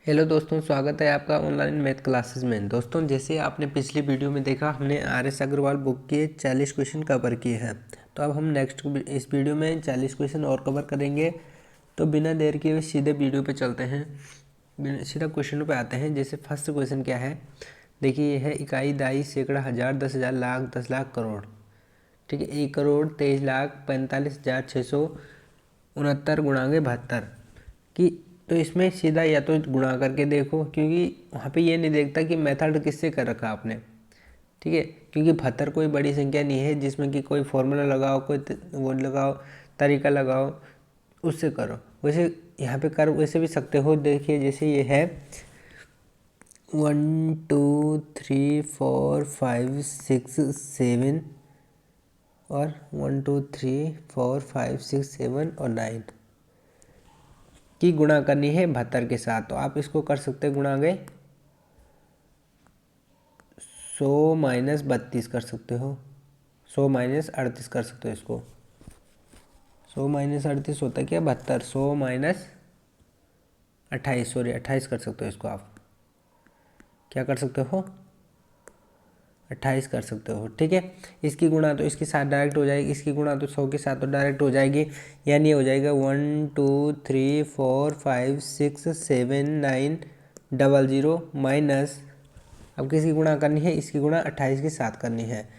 Hello दोस्तों, स्वागत है आपका ऑनलाइन मैथ क्लासेस में। दोस्तों, जैसे आपने पिछली वीडियो में देखा, हमने आर.एस. अग्रवाल बुक के 40 क्वेश्चन कवर किए हैं। तो अब हम नेक्स्ट इस वीडियो में 40 क्वेश्चन और कवर करेंगे। तो बिना देर किए सीधे वीडियो पे चलते हैं, सीधा क्वेश्चन पे आते हैं। जैसे फर्स्ट क्वेश्चन क्या है, देखिए यह है इकाई, दाई, सैकड़ा, हज़ार, 10,000, लाख, 10 लाख, करोड़। ठीक है, 1,23,45,669 गुणांगे 72 कि तो इसमें सीधा या तो गुणा करके देखो, क्योंकि वहाँ पे ये नहीं देखता कि मेथड किससे कर रखा आपने। ठीक है, क्योंकि 72 कोई बड़ी संख्या नहीं है जिसमें कि कोई फॉर्मूला लगाओ, कोई वो लगाओ, तरीका लगाओ, उससे करो। वैसे यहाँ पे कर वैसे भी सकते हो। देखिए जैसे ये है 1 2 3 4 5 6 7 और 1 2 3 4 5 6 7 और 9 की गुणा करनी है 72 के साथ। तो आप इसको कर सकते हैं गुणा गए 100 माइनस 32 कर सकते हो, 100 माइनस 38 कर सकते हो। इसको 100 माइनस 38 होता है क्या 72, 100 माइनस 28, सॉरी 28 कर सकते हो। इसको आप क्या कर सकते हो, 28 कर सकते हो। ठीक है, इसकी गुणा तो इसके साथ डायरेक्ट हो जाएगी, इसकी गुणा तो 100 के साथ तो डायरेक्ट हो जाएगी। यानी हो जाएगा 1 2 3 4 5 6 7 9 00 माइनस, अब किसकी गुणा करनी है, इसकी गुणा 28 के साथ करनी है।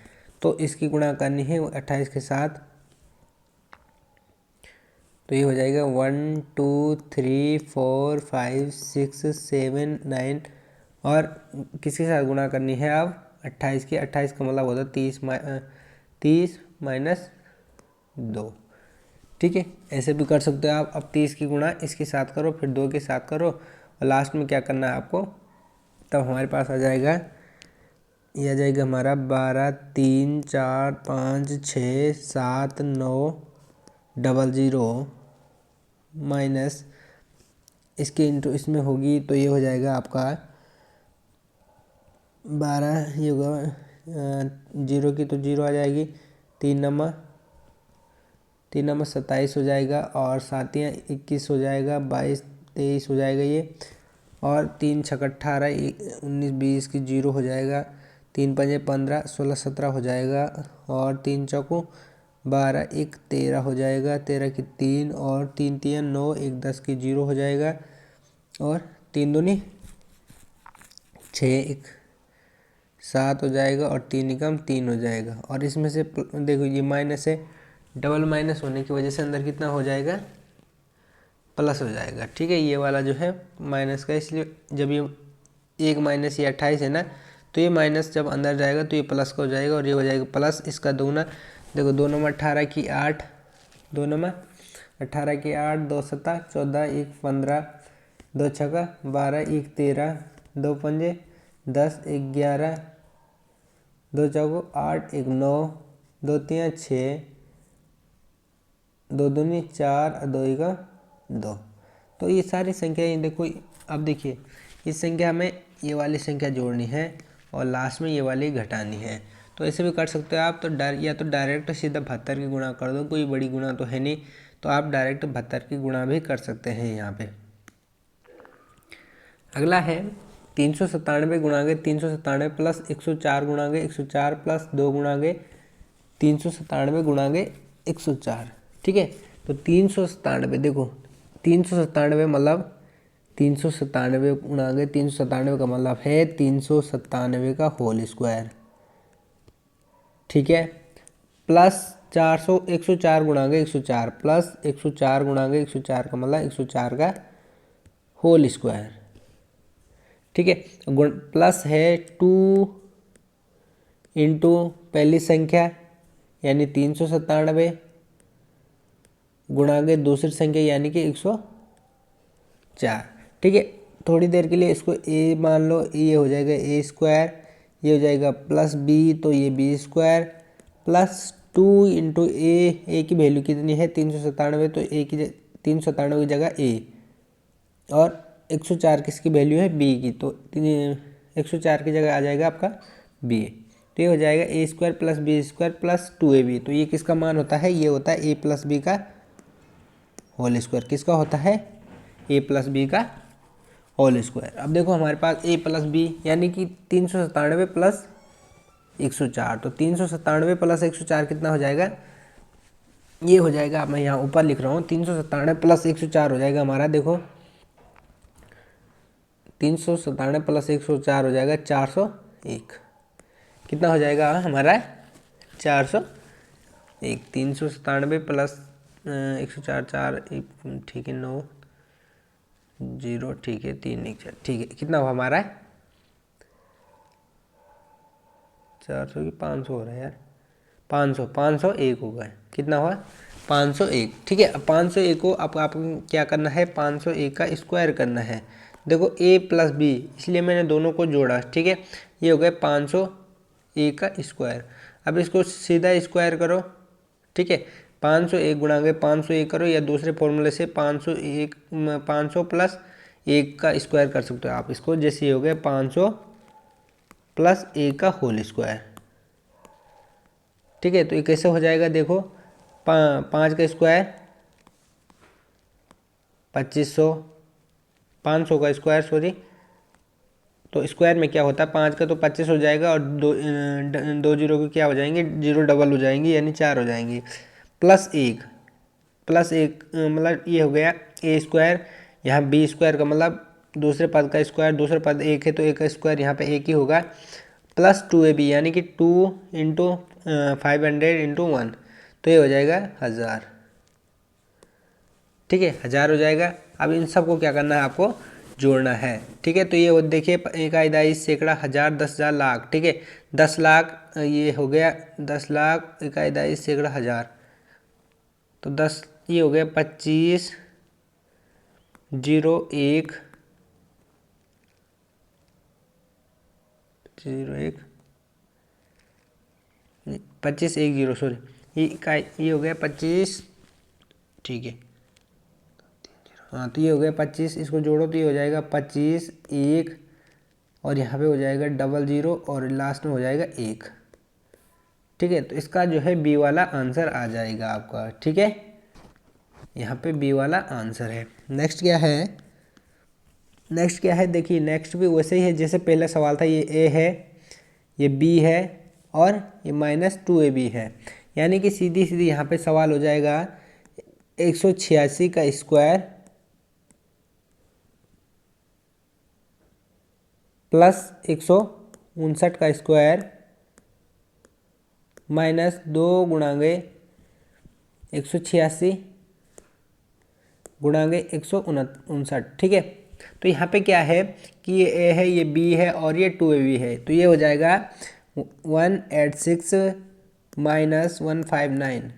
तो इसकी गुणा करनी है 28 के साथ, तो ये हो जाएगा 1 2 3 4 5 6 7 9 और किसके साथ गुणा करनी है अब 28 की। 28 का मतलब होता है 30 माइनस 2। ठीक है, ऐसे भी कर सकते हो आप। अब 30 की गुणा इसके साथ करो, फिर 2 के साथ करो और लास्ट में क्या करना है आपको, तब हमारे पास आ जाएगा, ये आ जाएगा हमारा 12 3 4 5 6 7 9 00 माइनस इसके इंटू इसमें होगी, तो ये हो जाएगा आपका 12, ये होगा जीरो की तो जीरो आ जाएगी, 3 नंबर 27 हो जाएगा और 7 21 हो जाएगा, 22 23 हो जाएगा ये, और 3 छक 18 19 20 की जीरो हो जाएगा, 3 पंजे 15 16 17 हो जाएगा और 3 चौको 12 1 13 हो जाएगा, 13 की 3 और 3 3 9 1 10 की जीरो हो जाएगा और 3 दूनी 6 1 7 हो जाएगा और 3 एकम 3 हो जाएगा। और इसमें से देखो ये माइनस है, डबल माइनस होने की वजह से अंदर कितना हो जाएगा, प्लस हो जाएगा। ठीक है, ये वाला जो है माइनस का, इसलिए जब ये एक माइनस ये 28 है ना, तो ये माइनस जब अंदर जाएगा तो ये प्लस का हो जाएगा और ये हो जाएगा प्लस। इसका दूना देखो, 2 नंबर 18 की 8, 2 नंबर 18 की 8, 2 7 14 1 15, 2 छक्का 12 1 13, 2 पंजे 10 1 11, 2 चौको 8 1 9, 2 3 6, 2 दूनी 4 और 2 का 2। तो ये सारी संख्या देखो। अब देखिए इस संख्या में ये वाली संख्या जोड़नी है और लास्ट में ये वाली घटानी है। तो ऐसे भी कर सकते हो आप। तो या तो डायरेक्ट सीधा 72 की गुणा कर दो, कोई बड़ी गुणा तो है नहीं, तो आप डायरेक्ट 72 की गुणा भी कर सकते हैं यहाँ पे। अगला है 397 गुणागे 397 प्लस 104 गुणागे 104 प्लस 2 गुणागे 397 गुणागे 104। ठीक है, तो 397 देखो, 397 मतलब 397 गुणागे 397 का मतलब है 397 का होल स्क्वायर। ठीक है, प्लस 400 104 गुणागे 104 प्लस 104 गुणागे 104 का मतलब 104 का होल स्क्वायर। ठीक है, प्लस है 2 इंटू पहली संख्या यानी 397 गुणा के दूसरी संख्या यानी कि 104। ठीक है, थोड़ी देर के लिए इसको a मान लो, ये हो जाएगा a स्क्वायर, ये हो जाएगा प्लस b, तो ये b square plus 2 into a की वैल्यू कितनी है 397, तो a की 397 की जगह a और 104 किसकी वैल्यू है b की, तो 104 की जगह आ जाएगा आपका b। तो ये हो जाएगा a square plus b square plus 2ab। तो ये किसका मान होता है, ये होता है a प्लस b का होल स्क्वायर। किसका होता है, a प्लस b का होल स्क्वायर। अब देखो हमारे पास a प्लस बी यानी कि 397 प्लस 104, तो 397 प्लस 104 कितना हो जाएगा, ये हो जाएगा, मैं यहाँ ऊपर लिख रहा हूँ 397 प्लस 104 हो जाएगा हमारा, देखो 397 प्लस 104 हो जाएगा 401। कितना हो जाएगा हमारा 401। 397 प्लस 104, 4 ठीक है, 9 0 ठीक है, 3 1 4 ठीक है, कितना हुआ हमारा 400 की 500 हो रहा है यार, 501 होगा, कितना हुआ 501। ठीक है, अब 501 को आपको क्या करना है, 501 का स्क्वायर करना है। देखो a प्लस बी, इसलिए मैंने दोनों को जोड़ा। ठीक है, ये हो गया 501 का स्क्वायर। अब इसको सीधा स्क्वायर करो। ठीक है, 501 गुणा के 501 करो, या दूसरे फॉर्मूले से 501 500 प्लस 1 का स्क्वायर कर सकते हो आप इसको, जैसे ये हो गया 500 प्लस 1 का होल स्क्वायर। ठीक है, तो ये कैसे हो जाएगा, देखो 5 का स्क्वायर 2500, 500 का स्क्वायर सॉरी, तो स्क्वायर में क्या होता है 5 का तो 25 हो जाएगा, और दो जीरो के क्या हो जाएंगे, जीरो डबल हो जाएंगी यानी 4 हो जाएंगी, प्लस 1 मतलब ये हो गया a स्क्वायर, यहाँ b स्क्वायर का मतलब दूसरे पद का स्क्वायर, दूसरे पद 1 है तो 1 का स्क्वायर यहाँ पे 1 ही होगा, प्लस 2ab यानी कि 2 इंटू 500 इंटू 1, तो ये हो जाएगा 1000। ठीक है, 1000 हो जाएगा। अब इन सबको क्या करना है, आपको जोड़ना है। ठीक है, तो ये देखिए 1 22 सैकड़ा, 1000 10,000 लाख। ठीक है, 10 लाख ये हो गया 10 लाख, 1 22 सैकड़ा 1000, तो 10 ये हो गया 25 0 1 0 1 25 1 0 सॉरी, ये हो गया 25। ठीक है, हाँ तो ये हो गया 25, इसको जोड़ो तो ये हो जाएगा 25 1, और यहाँ पे हो जाएगा 00 और लास्ट में हो जाएगा 1। ठीक है, तो इसका जो है बी वाला आंसर आ जाएगा आपका। ठीक है, यहाँ पे बी वाला आंसर है। नेक्स्ट क्या है, नेक्स्ट क्या है, देखिए नेक्स्ट भी वैसे ही है जैसे पहला सवाल था, ये ए है, ये बी है, और ये -2ab है, यानी कि सीधी सीधी यहाँ पे सवाल हो जाएगा 186 का स्क्वायर प्लस 159 का स्क्वायर माइनस 2 गुणांगे 186 गुणांगे 159। ठीक है, तो यहाँ पे क्या है कि ये ए है, ये बी है, और ये 2ab है, तो ये हो जाएगा 186 माइनस 159,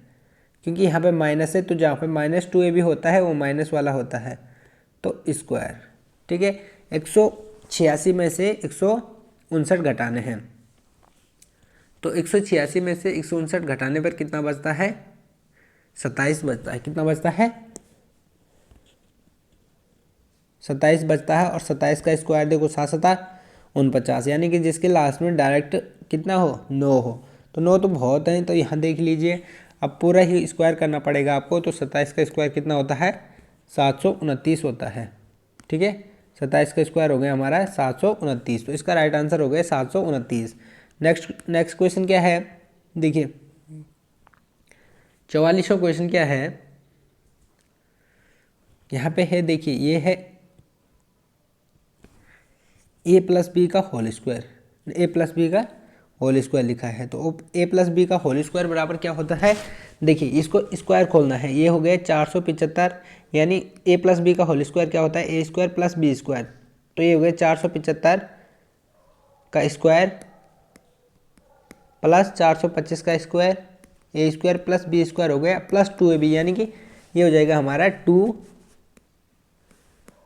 क्योंकि यहाँ पे माइनस है, तो जहाँ पे -2ab होता है वो माइनस वाला होता है, तो स्क्वायर। ठीक है, 186 में से 159 घटाने हैं, तो 186 में से 159 घटाने पर कितना बचता है, 27 बचता है। कितना बचता है, 27 बचता है, और 27 का स्क्वायर देखो 7 7 49, यानी कि जिसके लास्ट में डायरेक्ट कितना हो 9 हो, तो 9 तो बहुत है, तो यहाँ देख लीजिए अब पूरा ही स्क्वायर करना पड़ेगा आपको, तो 27 का स्क्वायर कितना होता है 729 होता है। ठीक है, 27 का स्क्वायर हो गया हमारा 729, तो इसका राइट आंसर हो गया 729। नेक्स्ट क्वेश्चन क्या है, देखिए 44वां क्वेश्चन क्या है, यहाँ पे है, देखिए ये है a प्लस बी का whole square, a plus B का होल स्क्वायर लिखा है, तो a प्लस बी का होल स्क्वायर बराबर क्या होता है, देखिए इसको स्क्वायर खोलना है, ये हो गया 475, यानी a प्लस बी का होल स्क्वायर क्या होता है, a square plus B square, तो ये हो गया 475 का स्क्वायर प्लस 425 का square, a square plus B square हो गया प्लस 2ab, यानी कि ये हो जाएगा हमारा 2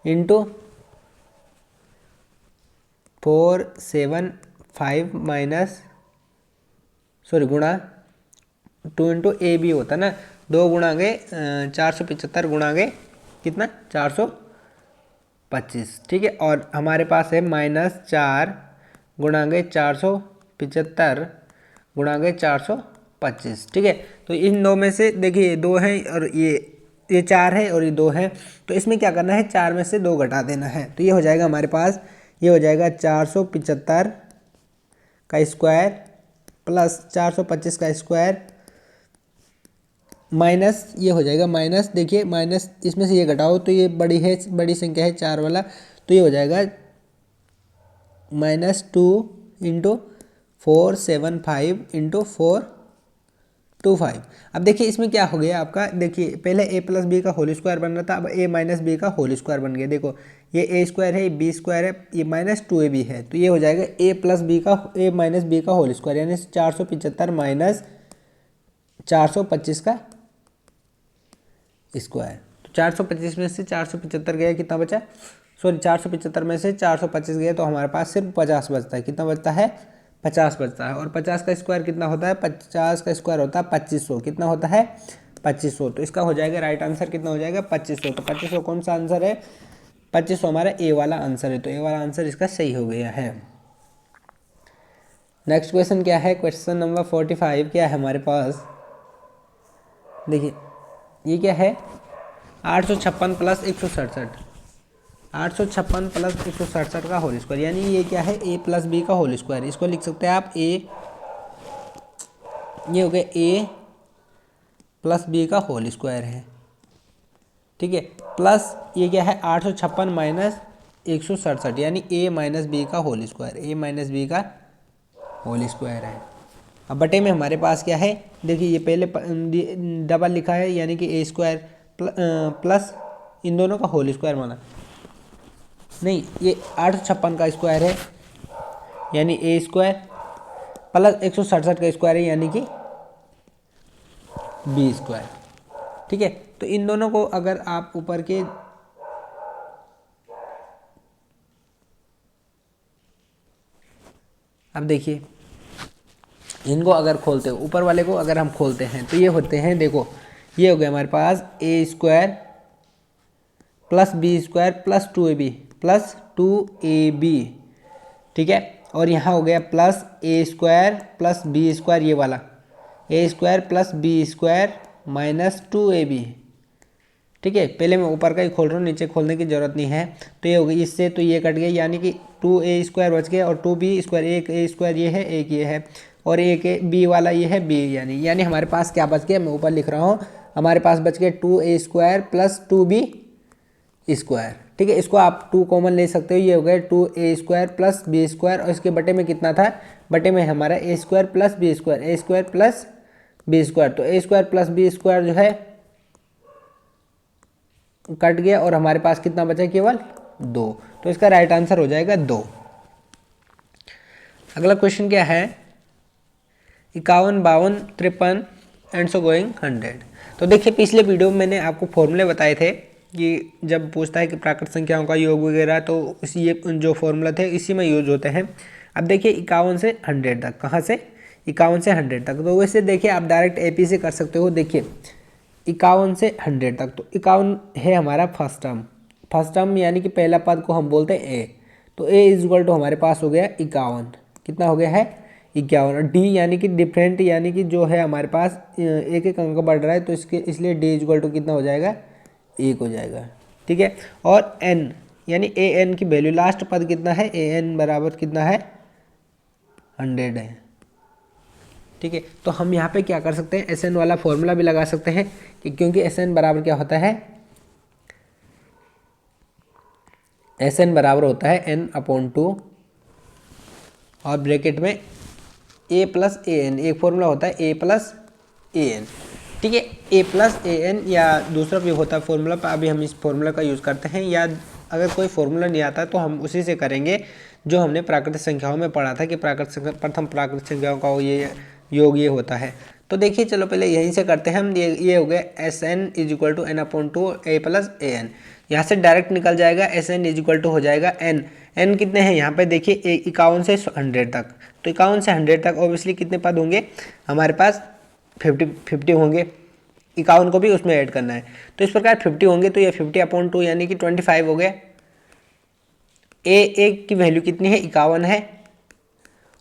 इंटू 475 माइनस सॉरी गुणा 2 इंटू ए बी होता ना, 2 गुणांगे 475 गुणांगे कितना 425। ठीक है, और हमारे पास है -4 गुणांगे 475 गुणांगे 425। ठीक है, तो इन दो में से देखिए 2 हैं और ये ये 4 है और ये 2 है, तो इसमें क्या करना है, 4 में से 2 घटा देना है। तो ये हो जाएगा हमारे पास, ये हो जाएगा 475 का स्क्वायर प्लस 425 का स्क्वायर माइनस, ये हो जाएगा माइनस, देखिए माइनस इसमें से ये घटाओ तो ये बड़ी है, बड़ी संख्या है 4 वाला, तो ये हो जाएगा -2 इंटू 475 इंटू 425। अब देखिए इसमें क्या हो गया आपका, देखिए पहले a प्लस बी का होल स्क्वायर बन रहा था, अब a माइनस बी का होल स्क्वायर बन गया। देखो ये a स्क्वायर है, ये b स्क्वायर है, ये -2ab है, तो ये हो जाएगा a प्लस बी का a माइनस बी का होल स्क्वायर, यानी 475 माइनस 425 का स्क्वायर। तो 425 में से 475 गया, कितना बचा, सॉरी 475 में से 425 गया, तो हमारे पास सिर्फ 50 बचता है। कितना बचता है, 50 बचता है। और 50 का स्क्वायर कितना होता है, 50 का स्क्वायर होता है 2500। कितना होता है, 2500। तो इसका हो जाएगा राइट आंसर, कितना हो जाएगा, 2500। तो 2500 कौन सा आंसर है, 2500 हमारा ए वाला आंसर है। तो ए वाला आंसर इसका सही हो गया है। नेक्स्ट क्वेश्चन क्या है, क्वेश्चन नंबर 45 क्या है हमारे पास, देखिए ये क्या है, 856 प्लस 167, 856 प्लस 167 का होल स्क्वायर, यानी ये क्या है, a प्लस बी का होल स्क्वायर। इसको लिख सकते हैं आप a, ये हो गया a प्लस बी का होल स्क्वायर है, ठीक है, प्लस ये क्या है 856 माइनस 167, यानी a माइनस बी का whole square, a minus B का होल स्क्वायर है। अब बटे में हमारे पास क्या है, देखिए ये पहले डबल लिखा है, यानी कि a स्क्वायर प्लस इन दोनों का होल स्क्वायर माना, नहीं ये 856 का स्क्वायर है, यानी a स्क्वायर प्लस 167 का स्क्वायर है, यानी कि b स्क्वायर, ठीक है। तो इन दोनों को अगर आप ऊपर के अब देखिए इनको अगर खोलते हो, ऊपर वाले को अगर हम खोलते हैं तो ये होते हैं, देखो ये हो गया हमारे पास a square plus b square plus 2ab plus 2ab, ठीक है। और यहाँ हो गया plus a square plus b square, ये वाला a square plus b square minus 2ab, ठीक है। पहले मैं ऊपर का ही खोल रहा हूँ, नीचे खोलने की ज़रूरत नहीं है। तो ये हो गई, इससे तो ये कट गया, यानी कि 2a स्क्वायर बच गया और 2b स्क्वायर, एक a स्क्वायर ये है, एक ये है, और एक b वाला ये है b, यानी हमारे पास क्या बच गया, मैं ऊपर लिख रहा हूँ, हमारे पास बच गया 2a square plus 2b square, ठीक है। इसको आप 2 कॉमन ले सकते हो, ये हो गया 2a square plus b square, और इसके बटे में कितना था, बटे में हमारा a square plus b square, a square plus b square, तो a square plus b square जो है कट गया, और हमारे पास कितना बचा, केवल 2। तो इसका राइट आंसर हो जाएगा 2। अगला क्वेश्चन क्या है, 51, 52, 53 एंड सो गोइंग 100। तो देखिए पिछले वीडियो में मैंने आपको फॉर्मूले बताए थे कि जब पूछता है कि प्राकृत संख्याओं का योग वगैरह, तो इसी ये जो फॉर्मूला थे इसी में यूज होते हैं। अब देखिए 51 से 100 तक, कहाँ से, 51 से 100 तक, तो वैसे देखिए आप डायरेक्ट AP से कर सकते हो। देखिए 51 से 100 तक, तो 51 है हमारा फर्स्ट टर्म, यानी कि पहला पद को हम बोलते हैं a, तो a इज इक्वल टू हमारे पास हो गया 51, कितना हो गया है 51, और d यानी कि डिफरेंट, यानी कि जो है हमारे पास एक एक अंक बढ़ रहा है, तो इसलिए d इज इक्वल टू कितना हो जाएगा, 1 हो जाएगा, ठीक है। और n यानी an की वैल्यू, लास्ट पद कितना है, an बराबर कितना है 100 है, ठीक है। तो हम यहाँ पे क्या कर सकते हैं, Sn वाला फॉर्मूला भी लगा सकते हैं कि क्योंकि Sn बराबर क्या होता है, Sn बराबर होता है n/2 और ब्रैकेट में a प्लस an, एक फॉर्मूला होता है a प्लस an, ठीक है। a प्लस an या दूसरा भी होता है फॉर्मूला, पर अभी हम इस फॉर्मूला का यूज़ करते हैं, या अगर कोई फॉर्मूला नहीं आता तो हम उसी से करेंगे जो हमने प्राकृतिक संख्याओं में पढ़ा था कि प्रथम प्राकृतिक संख्याओं का ये योग ये होता है। तो देखिए चलो पहले यहीं से करते हैं हम, ये हो गया Sn is equal to n/2 a plus an, यहाँ से डायरेक्ट निकल जाएगा, Sn इज इक्वल टू हो जाएगा n कितने हैं यहाँ पे देखिए 51 से 100 तक, तो 51 से 100 तक ऑब्वियसली कितने पद होंगे हमारे पास, 50 होंगे, 51 को भी उसमें ऐड करना है, तो इस प्रकार 50 होंगे, तो ये 50/2 यानी कि 25 हो गया। a की वैल्यू कितनी है, 51 है,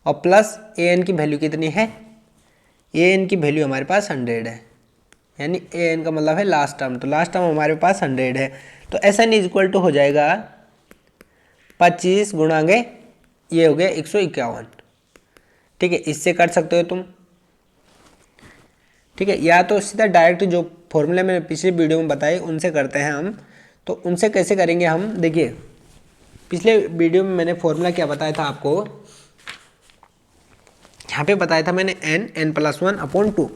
और प्लस an की वैल्यू कितनी है, an की वैल्यू हमारे पास 100 है, यानी ए एन का मतलब है लास्ट टर्म, तो लास्ट टर्म हमारे पास 100 है, तो S N is equal to हो जाएगा 25 गुणांगे ये हो गया 151। ठीक है, इससे कर सकते हो तुम। ठीक है, या तो सीधा डायरेक्ट जो फॉर्मूले मैंने पिछले वीडियो में बताए उनसे करते हैं हम। तो उनसे कैसे करेंगे हम, देखिए पिछले वीडियो में मैंने फॉर्मूला क्या बताया था आपको, यहाँ पे बताया था मैंने n+1/2।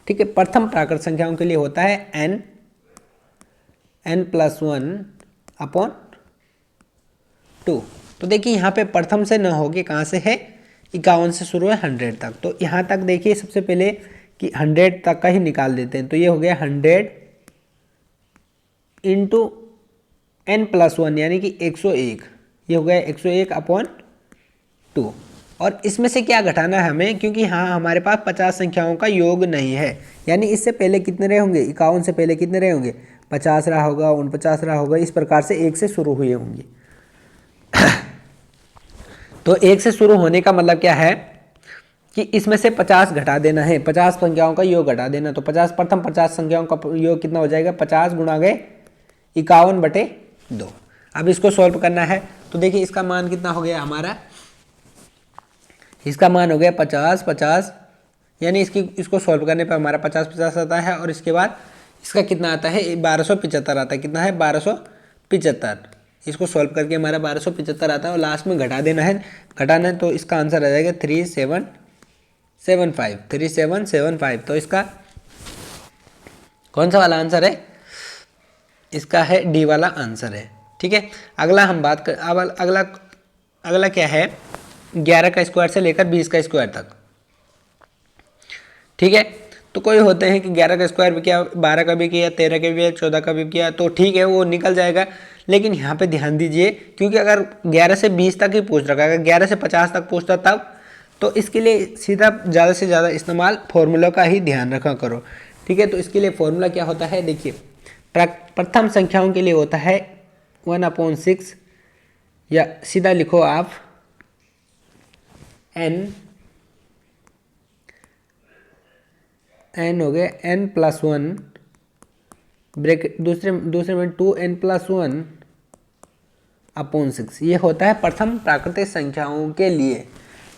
ठीक है, प्रथम प्राकृत संख्याओं के लिए होता है n+1/2। तो देखिए यहाँ पे प्रथम से न होके कहाँ से है, 51 से शुरू है 100 तक। तो यहाँ तक देखिए सबसे पहले कि 100 तक का ही निकाल देते हैं, तो ये हो गया 100 इंटू n+1 यानी कि 101, ये हो गया 101/2। और इसमें से क्या घटाना है हमें, क्योंकि यहाँ हमारे पास 50 संख्याओं का योग नहीं है, यानी इससे पहले कितने रहे होंगे, 51 से पहले कितने रहे होंगे, 50 रहा होगा, 49 रहा होगा, इस प्रकार से 1 से शुरू हुए होंगे। तो 1 से शुरू होने का मतलब क्या है कि इसमें से 50 घटा देना है, 50 संख्याओं का योग घटा देना। तो 50 प्रथम 50 संख्याओं का योग कितना हो जाएगा, 50 गुणा गए 51/2। अब इसको सॉल्व करना है, तो देखिए इसका मान कितना हो गया हमारा, इसका मान हो गया 50 यानी इसको सॉल्व करने पर हमारा 50 आता है, और इसके बाद इसका कितना आता है, 1275 आता है। कितना है, 1275। इसको सॉल्व करके हमारा 1275 आता है, और लास्ट में घटाना है, तो इसका आंसर आ जाएगा 3775। तो इसका कौन सा वाला आंसर है, इसका है डी वाला आंसर है। ठीक है, अगला हम बात कर, अब अगला क्या है, 11 का स्क्वायर से लेकर 20 का स्क्वायर तक। ठीक है, तो कोई होते हैं कि 11 का स्क्वायर भी किया, 12 का भी किया, 13 का भी किया, 14 का भी किया, तो ठीक है वो निकल जाएगा। लेकिन यहाँ पे ध्यान दीजिए, क्योंकि अगर 11 से 20 तक ही पूछ रखा है, अगर 11 से 50 तक पूछता तब, तो इसके लिए सीधा ज़्यादा से ज़्यादा इस्तेमाल फॉर्मूला का ही ध्यान रखा करो। ठीक है, तो इसके लिए फॉर्मूला क्या होता है, देखिए प्रथम संख्याओं के लिए होता है 1/6, या सीधा लिखो आप n हो गया n+1 ब्रैकेट दूसरे में 2n+1/6, ये होता है प्रथम प्राकृतिक संख्याओं के लिए।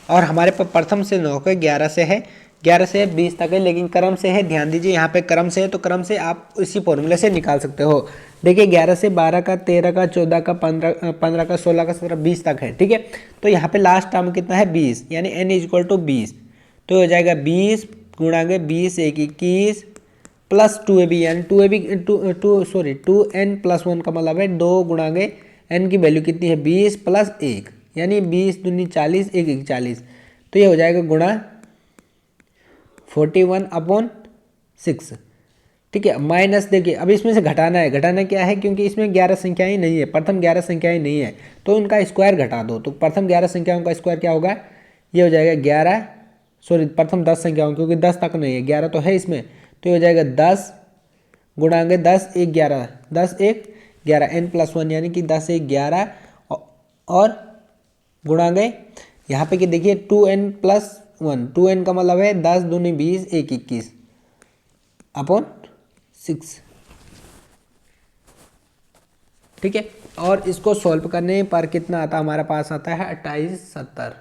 और हमारे पास प्रथम से 9 के 11 से है, 11 से 20 तक है, लेकिन क्रम से है, ध्यान दीजिए यहाँ पे क्रम से है, तो क्रम से आप इसी फॉर्मूले से निकाल सकते हो। देखिए 11 से 12 का, 13 का, 14 का, 15 का, 16 का, 17, 20 तक है। ठीक है, तो यहाँ पे लास्ट टर्म कितना है, 20, यानी n = 20। तो हो जाएगा 20 गुणांगे 20 1 21 प्लस 2ab, यानी 2n+1 का मतलब है 2 गुणांगे n की वैल्यू कितनी है, 20 प्लस 1, यानी 20 दूनी 40, 1 1 40। तो ये हो जाएगा गुणा 41/6। ठीक है, माइनस देखिए अब इसमें से घटाना है, घटाना क्या है, क्योंकि इसमें 11 संख्याएं नहीं है, प्रथम 11 संख्याएं नहीं है, तो उनका स्क्वायर घटा दो। तो प्रथम 11 संख्याओं का स्क्वायर क्या होगा, ये हो जाएगा 11, प्रथम 10 संख्याओं, क्योंकि 10 तक नहीं है, 11 तो है इसमें, तो ये हो जाएगा 10 गुणांगे 10 1 11, 10 1 11 n+1, यानी कि 10 1 11, और गुणांगे यहाँ पे कि देखिए 2n+1, 2n का मतलब है 10 दूनी 20 1 21/6। ठीक है, और इसको सॉल्व करने पर कितना आता है, हमारे पास आता है 2870।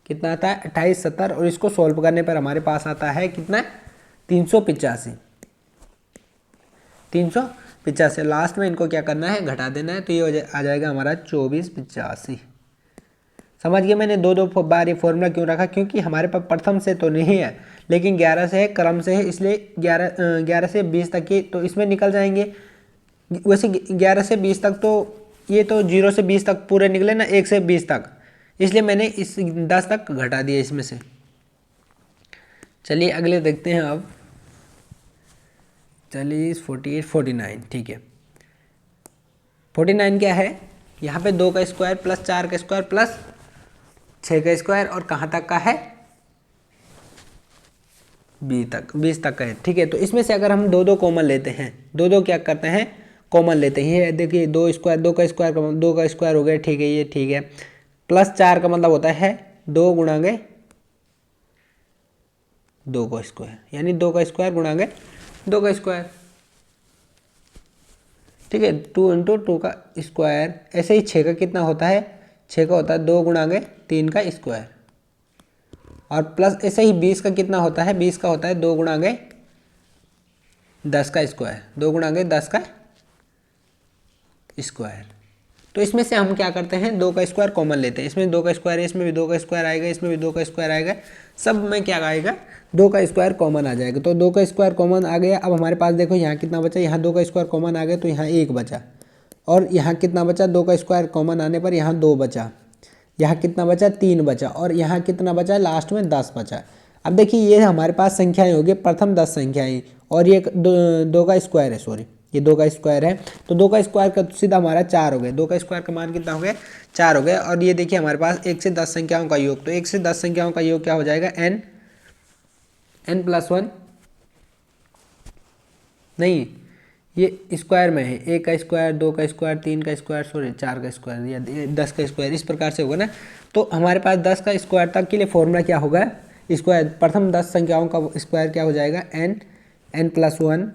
कितना आता है, 2870, और इसको सॉल्व करने पर हमारे पास आता है कितना, 385। लास्ट में इनको क्या करना है, घटा देना है, तो ये आ जाएगा हमारा 2485। समझ गए मैंने दो बार ये फॉर्मूला क्यों रखा, क्योंकि हमारे पास प्रथम से तो नहीं है, लेकिन 11 से है, क्रम से है, इसलिए 11 से 20 तक की तो इसमें निकल जाएंगे। वैसे 11 से 20 तक तो ये तो 0 से 20 तक पूरे निकले ना, 1 से 20 तक, इसलिए मैंने इस 10 तक घटा दिया इसमें से। चलिए अगले देखते हैं अब, चलिए 48 49। ठीक है, 49 क्या है, यहाँ पे 2 का स्क्वायर प्लस 4 का स्क्वायर प्लस 6 का स्क्वायर, और कहाँ तक का है, 20 तक का है। ठीक है, तो इसमें से अगर हम दो कॉमन लेते हैं, दो क्या करते हैं, कॉमन लेते हैं। ये देखिए 2 स्क्वायर, 2 का स्क्वायर का 2 का स्क्वायर हो गया, ठीक है, ये ठीक है, प्लस 4 का मतलब होता है 2 गुणांगे 2 का स्क्वायर, यानी 2 का स्क्वायर गुणांगे 2 का स्क्वायर, ठीक है, 2 इंटू 2 का स्क्वायर। ऐसे ही 6 का कितना होता है, 6 का होता है 2 गुणा के 3 का स्क्वायर। और प्लस ऐसे ही 20 का कितना होता है, 20 का होता है 2 गुणा के 10 का स्क्वायर, 2 गुणा के 10 का स्क्वायर। तो इसमें से हम क्या करते हैं, 2 का स्क्वायर कॉमन लेते हैं। इसमें 2 का स्क्वायर है, इसमें भी 2 का स्क्वायर आएगा, इसमें भी 2 का स्क्वायर आएगा, सब में क्या आएगा, 2 का स्क्वायर कॉमन आ जाएगा। तो 2 का स्क्वायर कॉमन आ गया। अब हमारे पास देखो यहाँ कितना बचा, यहाँ 2 का स्क्वायर कॉमन आ गया तो यहाँ 1 बचा। और यहाँ कितना बचा, 2 का स्क्वायर कॉमन आने पर यहाँ 2 बचा, यहाँ कितना बचा, 3 बचा, और यहाँ कितना बचा, लास्ट में 10 बचा। अब देखिए ये हमारे पास संख्याएं होगी, प्रथम 10 संख्याएं, और ये 2 का स्क्वायर है, सॉरी ये 2 का स्क्वायर है। तो 2 का स्क्वायर का सीधा हमारा 4 हो गया, 2 का स्क्वायर का मान कितना हो गया, 4 हो गया। और ये देखिए हमारे पास 1 से 10 संख्याओं का योग, तो 1 से 10 संख्याओं का योग क्या हो जाएगा, n+1, नहीं ये स्क्वायर में है, 1 का स्क्वायर, 2 का स्क्वायर, 3 का स्क्वायर, सॉरी 4 का स्क्वायर या 10 का स्क्वायर, इस प्रकार से होगा ना। तो हमारे पास 10 का स्क्वायर तक के लिए फॉर्मूला क्या होगा, स्क्वायर प्रथम 10 संख्याओं का स्क्वायर क्या हो जाएगा, n+1,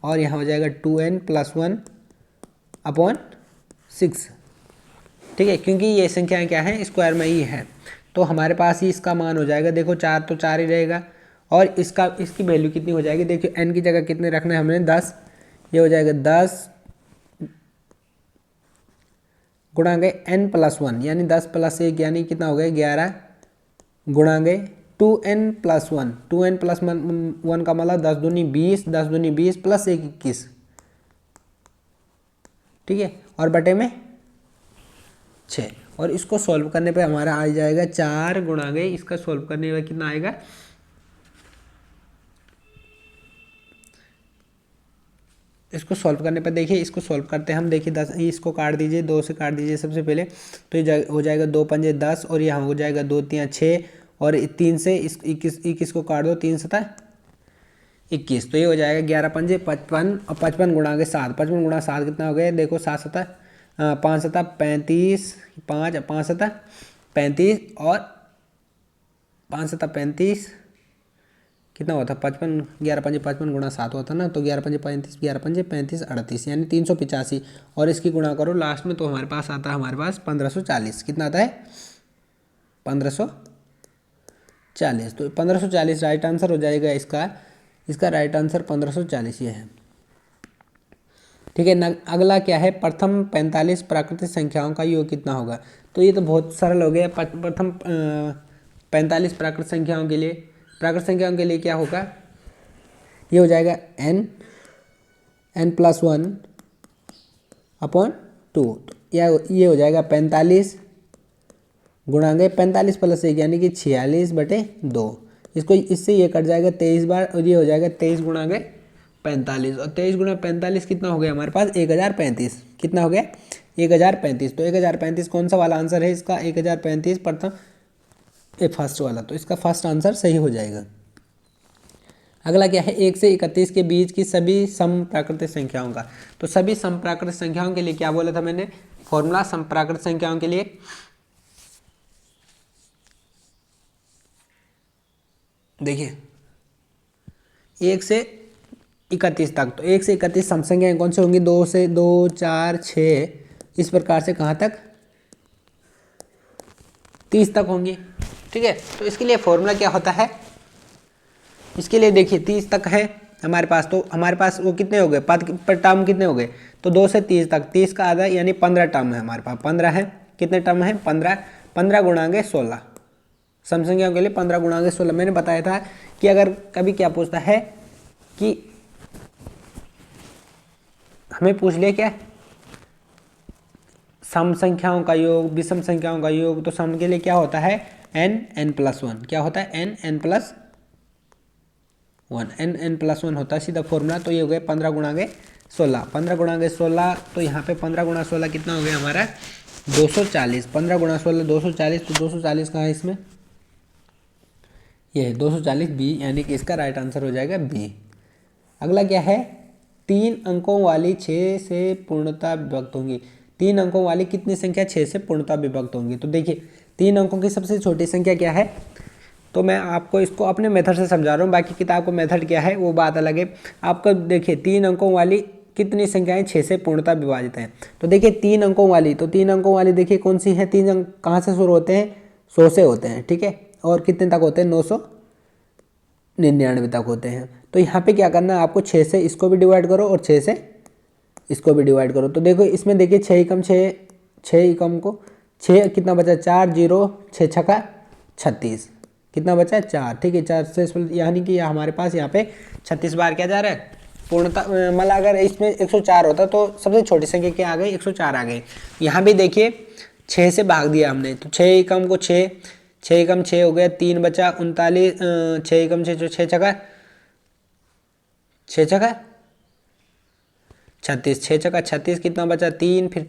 और यहाँ हो जाएगा 2n+1/6, ठीक है, क्योंकि ये संख्याएं क्या है, स्क्वायर में ही है। तो हमारे पास ही इसका मान हो जाएगा, देखो 4 तो 4 ही रहेगा, और इसकी वैल्यू कितनी हो जाएगी, देखिए n की जगह कितने रखना है हमने, 10, ये हो जाएगा 10 गुणा गए n+1, यानी 10 + 1 यानी कितना हो गया, 11 गुणा गए 2n+1, 2n+1 का मतलब 10 दूनी 20, 10 दूनी 20 + 1 21, ठीक है, और बटे में 6। और इसको सॉल्व करने पे हमारा आ जाएगा 4 गुणा गए, इसका सॉल्व करने में कितना आएगा, इसको सॉल्व करने पर देखिए, इसको सॉल्व करते हैं हम, देखिए 10, इसको काट दीजिए, 2 से काट दीजिए सबसे पहले, तो ये हो जाएगा 2 पंजे 10, और यहाँ हो जाएगा 2 3 6, और 3 से 21 को काट दो, 3 7 21, तो ये हो जाएगा 11 पंजे 55, और 55 गुणा के 7, 55 गुणा 7 कितना हो गया, देखो 7 7 5 7 35, 5 5 7 35, और 5 7 35 कितना हुआ था, 55, 11 पंजे 55 गुणा 7 हुआ था ना, तो 11 पंजे 35, 11 पंजे 35 38, यानी 385, और इसकी गुणा करो लास्ट में, तो हमारे पास आता है, हमारे पास 1540, कितना आता है, 1540। तो 1540 राइट आंसर हो जाएगा इसका राइट आंसर 1540 ये है, ठीक है ना। अगला क्या है, प्रथम 45 प्राकृतिक संख्याओं का योग कितना होगा। तो ये तो बहुत सरल हो गया, प्रथम 45 प्राकृतिक संख्याओं के लिए, प्राकृतिक संख्याओं के लिए क्या होगा, ये हो जाएगा n+1/2, या ये हो जाएगा 45 गुणा गए 45 + 1 यानी कि 46/2, इसको इससे ये कट जाएगा 23 बार, और ये हो जाएगा 23 गुणा गए 45, और 23 गुणा 45 कितना हो गया हमारे पास, 1035, कितना हो गया, 1035। तो 1035 कौन सा वाला आंसर है इसका, 1035 प्रथम फर्स्ट वाला, तो इसका फर्स्ट आंसर सही हो जाएगा। अगला क्या है, 1 से 31 के बीच की सभी सम प्राकृतिक संख्याओं का। तो सभी सम प्राकृतिक संख्याओं के लिए क्या बोला था मैंने, फॉर्मूला सम प्राकृतिक संख्याओं के लिए, देखिए 1 से 31 तक, तो 1 से 31 सम संख्याएं कौन से होंगी, 2 से 2 4 6, इस प्रकार से कहाँ तक, 30 तक होंगी, ठीक है। तो इसके लिए फॉर्मूला क्या होता है, इसके लिए देखिए 30 तक है हमारे पास, तो हमारे पास वो कितने हो गए, पद पर टर्म कितने हो गए, तो 2 से 30 तक, 30 का आधा यानी 15 टर्म है हमारे पास, 15 है, कितने टर्म है, 15, 15 गुणा के 16, सम संख्याओं के लिए 15 गुणा के 16। मैंने बताया था कि अगर कभी क्या पूछता है कि हमें पूछ ले क्या, सम संख्याओं का योग, विषम संख्याओं का योग, तो सम के लिए क्या होता है, n+1, क्या होता है, n+1, n+1 होता है सीधा फॉर्मूला। तो ये हो गया 15 गुणा के 16, 15 गुणा के 16, तो यहाँ पे 15 गुणा 16 कितना हो गया हमारा, 240, 15 गुणा 16 240, तो 240 कहाँ है इसमें, ये है 240 बी, यानी कि इसका राइट आंसर हो जाएगा बी। अगला क्या है, 3 अंकों वाली 6 से पूर्णता विभक्त होंगी। 3 अंकों वाली कितनी संख्या 6 से पूर्णता विभक्त होंगी। तो देखिए 3 अंकों की सबसे छोटी संख्या क्या है, तो मैं आपको इसको अपने मेथड से समझा रहा हूँ, बाकी किताब का मेथड क्या है वो बात अलग है। आपको देखिए 3 अंकों वाली कितनी संख्याएं 6 से पूर्णतः विभाजित हैं। तो देखिए 3 अंकों वाली, तो 3 अंकों वाली देखिए कौन सी है, 3 अंक कहाँ से शुरू होते हैं, 100 से होते हैं, ठीक है, और कितने तक होते हैं, 999 तक होते हैं। तो यहाँ पे क्या करना है आपको, 6 से इसको भी डिवाइड करो और 6 से इसको भी डिवाइड करो। तो देखो इसमें देखिए 6 एकम 6, 6 एकम को 6 कितना बचा, 4 0 6 छक्का 36, कितना बचा है 4, ठीक है, 4 से, यानी कि हमारे पास यहाँ पे 36 बार क्या जा रहा है पूर्णतः, मतलब अगर इसमें 104 होता तो सबसे छोटी संख्या क्या आ गई, 104 आ गई। यहाँ भी देखिए 6 से भाग दिया हमने, तो 6 एकम को 6, 6 एकम 6 हो गया, 3 बचा 39, 6 एकम 6 6 छक्का 36, 6 छक्का 36 कितना बचा 3, फिर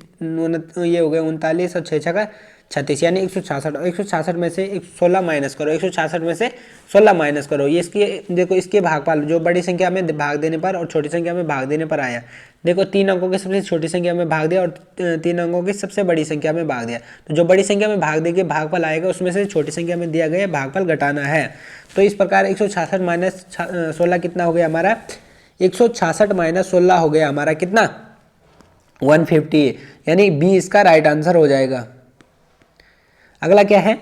ये हो गया 39 और 6 छक्का 36, यानी 166। 166 में से 16 माइनस करो, 166 में से 16 माइनस करो, ये इसकी देखो इसके भागफल जो बड़ी संख्या में भाग देने पर और छोटी संख्या में भाग देने पर आया। देखो 3 अंकों की सबसे छोटी संख्या में भाग दिया और 3 अंकों की सबसे बड़ी संख्या में भाग दिया, तो जो बड़ी संख्या में भाग देके भागफल आएगा उसमें से छोटी संख्या में दिया गया भागफल घटाना है। तो इस प्रकार 166 माइनस 16 कितना हो गया हमारा, 166 माइनस 16 हो गया हमारा कितना, 150, यानी बी इसका राइट आंसर हो जाएगा। अगला क्या है,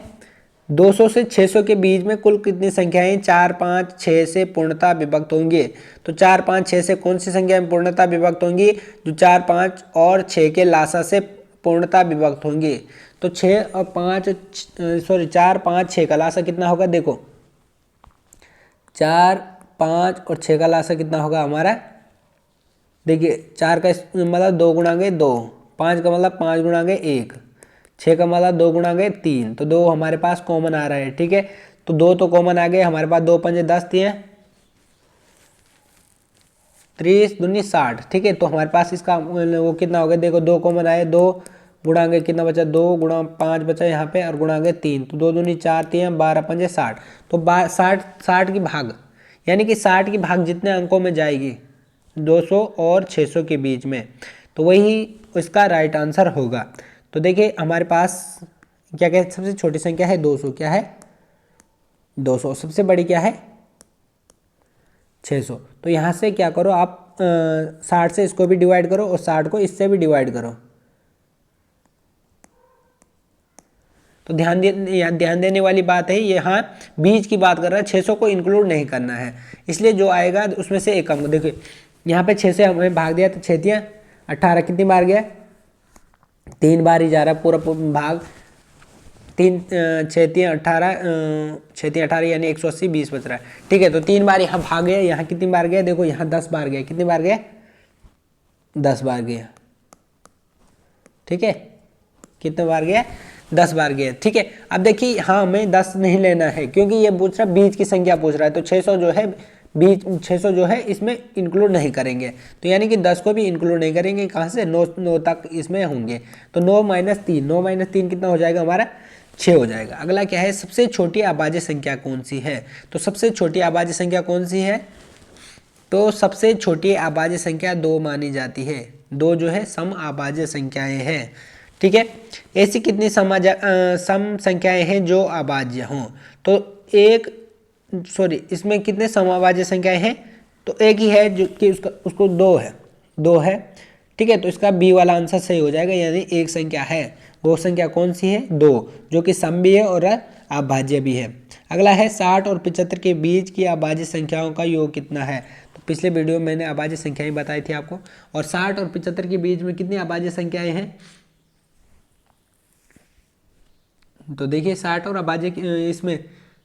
200 से 600 के बीच में कुल कितनी संख्याएं 4 5 6 से पूर्णतः विभक्त होंगी। तो 4 5 6 से कौन सी संख्याएं पूर्णतः विभक्त होंगी, जो 4 5 और 6 के लासा से पूर्णतः विभक्त होंगी। तो 6 और 5 सॉरी 4 5 6 का लासा कितना होगा, देखो 4 5 और 6 का लासा कितना होगा हमारा, देखिए 4 का मतलब 2 गुणांगे 2, 5 का मतलब 5 गुणांगे 1, 6 का मतलब 2 गुणांगे 3, तो 2 हमारे पास कॉमन आ रहा है, ठीक है, तो 2 तो कॉमन आ गए हमारे पास, 2 पंजे 10 दिए 30 दूनी 60, ठीक है, तो हमारे पास इसका वो कितना हो गया, देखो 2 कॉमन आए, 2 गुणांगे कितना बचा, 2 गुणा 5 बचा यहाँ पे और गुणांगे 3, तो 2 दूनी 4 3 12 पंजे 60, तो 60 की भाग, यानी कि 60 की भाग जितने अंकों में जाएगी 200 और 600 के बीच में, तो वही इसका राइट आंसर होगा। तो देखिए हमारे पास क्या क्या सबसे छोटी संख्या है 200, क्या है 200, सबसे बड़ी क्या है 600। तो यहाँ से क्या करो आप 60 से इसको भी डिवाइड करो और 60 को इससे भी डिवाइड करो। तो ध्यान देने वाली बात है, यहाँ बीच की बात कर रहा है, 600 को इंक्लूड नहीं करना है, इसलिए जो आएगा उसमें से एक अंक, देखिए यहाँ पे 6 से हमें भाग दिया तो 6 तियाँ 18, कितनी बार गया 3 बार ही जा रहा है पूरा भाग, 3 6 तियाँ 18, 6 तियाँ 18 यानी 180, 20 बच रहा है, ठीक है, तो 3 बार यहाँ भाग गया, यहाँ कितनी बार गया, देखो यहाँ 10 बार गया, कितनी बार गया 10 बार गया, ठीक है, कितने बार गया 10 बार गया, ठीक है। अब देखिए हाँ हमें 10 नहीं लेना है क्योंकि ये पूछ रहा है बीच की संख्या पूछ रहा है, तो 600 जो है बीच 600 जो है इसमें इंक्लूड नहीं करेंगे, तो यानी कि 10 को भी इंक्लूड नहीं करेंगे, कहाँ से 9 तक इसमें होंगे, तो 9 माइनस 3, 9 माइनस 3 कितना हो जाएगा हमारा 6 हो जाएगा। अगला क्या है, सबसे छोटी अभाज्य संख्या कौन सी है, तो सबसे छोटी अभाज्य संख्या कौन सी है, तो सबसे छोटी अभाज्य संख्या 2 मानी जाती है, 2 जो है सम अभाज्य संख्याएं हैं, ठीक है। ऐसी कितनी सम संख्याएं हैं जो अभाज्य हों, तो इसमें कितने समअभाज्य संख्याएं हैं, तो एक ही है जो कि उसको 2 है, ठीक है, तो इसका बी वाला आंसर सही हो जाएगा, यानी एक संख्या है, वो संख्या कौन सी है 2, जो कि सम भी है और अभाज्य भी है। अगला है 60 और 75 के बीच की अभाज्य संख्याओं का योग कितना है, तो पिछले वीडियो में मैंने अभाज्य संख्याएं बताई थी आपको, और 60 और 75 के बीच में कितनी अभाज्य संख्याएं हैं, तो देखिए 60 और अभाज्य इसमें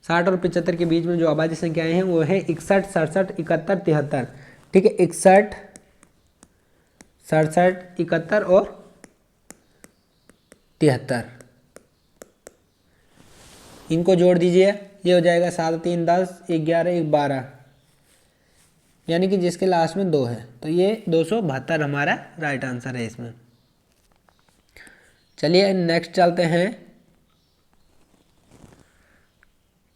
60 और 75 के बीच में जो अभाज्य संख्याएं हैं वो है 61 67 71 73, ठीक है, 61 67 71 और 73, इनको जोड़ दीजिए, ये हो जाएगा 7 3 10 11 1 12, यानी कि जिसके लास्ट में 2 है, तो ये 272 हमारा राइट आंसर है इसमें। चलिए नेक्स्ट चलते हैं,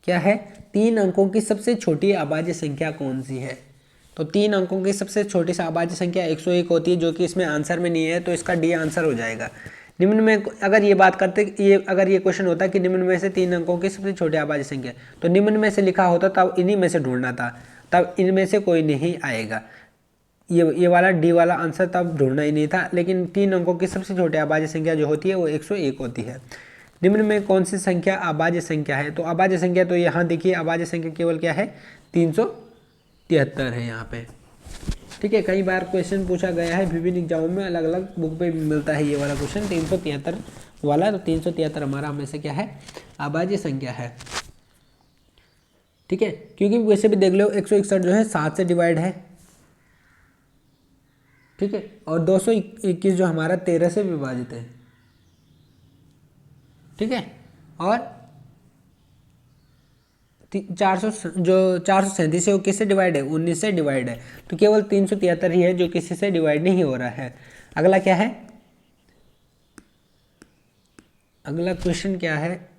क्या है 3 अंकों की सबसे छोटी अभाज्य संख्या कौन सी है, तो 3 अंकों की सबसे छोटी सी अभाज्य संख्या 101 होती है, जो कि इसमें आंसर में नहीं है, तो इसका डी आंसर हो जाएगा। निम्न में अगर ये बात करते अगर ये क्वेश्चन होता कि निम्न में से 3 अंकों की सबसे छोटी अभाज्य संख्या, तो निम्न में से लिखा होता तब इन्हीं में से ढूंढना था, तब इनमें से कोई नहीं आएगा। ये वाला डी वाला आंसर तब ढूंढना ही नहीं था। लेकिन 3 अंकों की सबसे छोटी अभाज्य संख्या जो होती है वो 101 होती है। निम्न में कौन सी संख्या अभाज्य संख्या है? तो अभाज्य संख्या तो यहाँ देखिए अभाज्य संख्या केवल क्या है 373 है यहाँ पे। ठीक है, कई बार क्वेश्चन पूछा गया है विभिन्न एग्जामों में, अलग अलग बुक पे मिलता है ये वाला क्वेश्चन 373 वाला। तो 373 हमारा हमेशा क्या है अभाज्य संख्या है। ठीक है, क्योंकि वैसे भी देख लो 161 जो है 7 से डिवाइड है। ठीक है, और 221 जो हमारा 13 से विभाजित है। ठीक है, और 437 है वो किससे डिवाइड है 19 से डिवाइड है। तो केवल 373 ही है जो किसी से डिवाइड नहीं हो रहा है। अगला क्या है, अगला क्वेश्चन क्या है,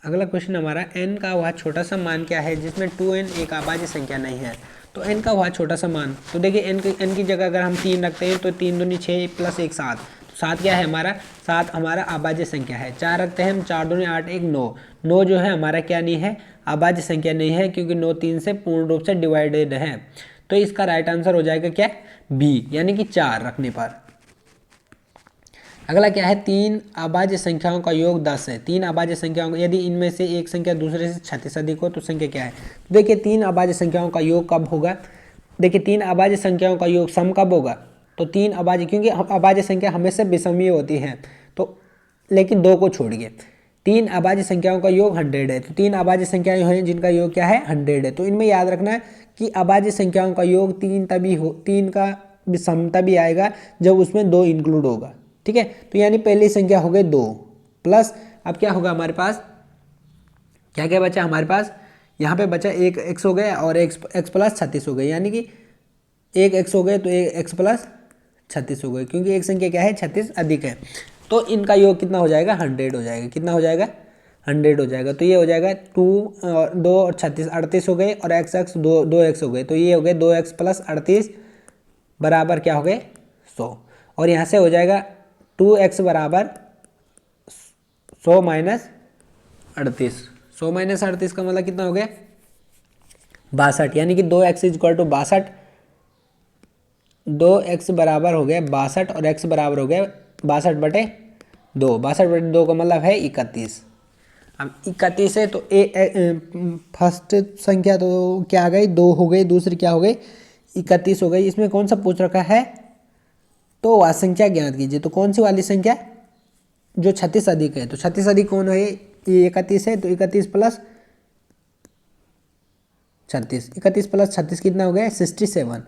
अगला क्वेश्चन हमारा n का वह छोटा सा मान क्या है जिसमें 2n एक अभाज्य संख्या नहीं है। तो n का वह छोटा सा मान, तो देखिए n की जगह अगर हम 3 रखते हैं तो 3 दूनी 6 प्लस 1 7। तो 7 क्या है हमारा, 7 हमारा अभाज्य संख्या है। 4 रखते हैं हम, 4 दूनी 8 1 9। 9 जो है हमारा क्या नहीं है अभाज्य संख्या नहीं है, क्योंकि 9 3 से पूर्ण रूप से डिवाइडेड है। तो इसका राइट आंसर हो जाएगा क्या बी, यानी कि 4 रखने पर। अगला क्या है, 3 अभाज्य संख्याओं का योग 10 है। 3 अभाज्य संख्याओं का, यदि इनमें से एक संख्या दूसरे से 36 अधिक हो तो संख्या क्या है। देखिए 3 अभाज्य संख्याओं का योग कब होगा, देखिए 3 अभाज्य संख्याओं का योग सम कब होगा, तो 3 अभाज्य, क्योंकि अभाज्य संख्या हमेशा विषमीय होती है, तो लेकिन 2 को छोड़िए 3 अभाज्य संख्याओं का योग 100 है। तो 3 अभाज्य संख्याएं हैं जिनका योग क्या है 100 है। तो इनमें याद रखना है कि अभाज्य संख्याओं का योग 3 का सम तभी आएगा जब उसमें 2 इंक्लूड होगा। ठीक है, तो यानी पहली संख्या हो गई 2 प्लस, अब क्या होगा हमारे पास, क्या क्या बचा हमारे पास, यहाँ पे बचा एक x हो गया और x प्लस 36 हो गई, यानी कि एक x हो गए तो एक x प्लस 36 हो गए, क्योंकि एक संख्या क्या है 36 अधिक है। तो इनका योग कितना हो जाएगा 100 हो जाएगा। कितना हो जाएगा 100 हो जाएगा। तो ये हो जाएगा 2 और 2 और 36 38 हो गए, और x 2x हो गए, तो ये हो गए 2x प्लस 38 बराबर क्या हो गए 100। और यहाँ से हो जाएगा 2x बराबर 100 माइनस 38। 100 माइनस 38 का मतलब कितना हो गया 62, यानी कि 2x इक्वल टू 62। 2x बराबर हो गया 62 और x बराबर हो गया 62/2। 62/2 का मतलब है 31। अब 31 है तो फर्स्ट संख्या तो क्या आ गई 2 हो गई, दूसरी क्या हो गई 31 हो गई। इसमें कौन सा पूछ रखा है, तो वह संख्या ज्ञात कीजिए। तो कौन सी वाली संख्या जो 36 अधिक है, तो 36 अधिक कौन है, ये 31 है, तो 31 प्लस 36, 31 प्लस 36 कितना हो गया 67।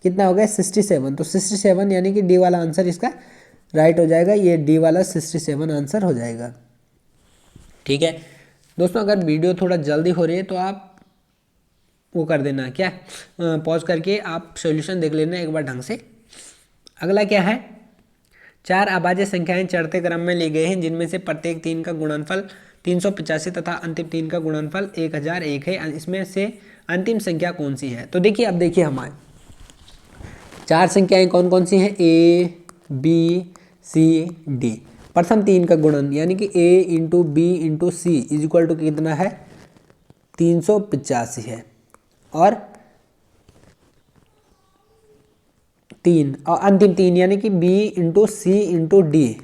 कितना हो गया 67। तो 67 यानी कि डी वाला आंसर इसका राइट हो जाएगा, ये डी वाला 67 आंसर हो जाएगा। ठीक है दोस्तों, अगर वीडियो थोड़ा जल्दी हो रही है तो आप वो कर देना, क्या पॉज करके आप सॉल्यूशन देख लेना एक बार ढंग से। अगला क्या है, 4 अभाज्य संख्याएं चढ़ते क्रम में ली गई हैं जिनमें से प्रत्येक 3 का गुणनफल 385 तथा अंतिम 3 का गुणनफल 1001 है। इसमें से अंतिम संख्या कौन सी है। तो देखिए, अब देखिए हमारे 4 संख्याएं कौन कौन सी हैं, ए बी सी डी। प्रथम 3 का गुणन यानी कि a into B into C is equal to कितना है 385 है, और 3 और अंतिम 3 यानी कि b into C into D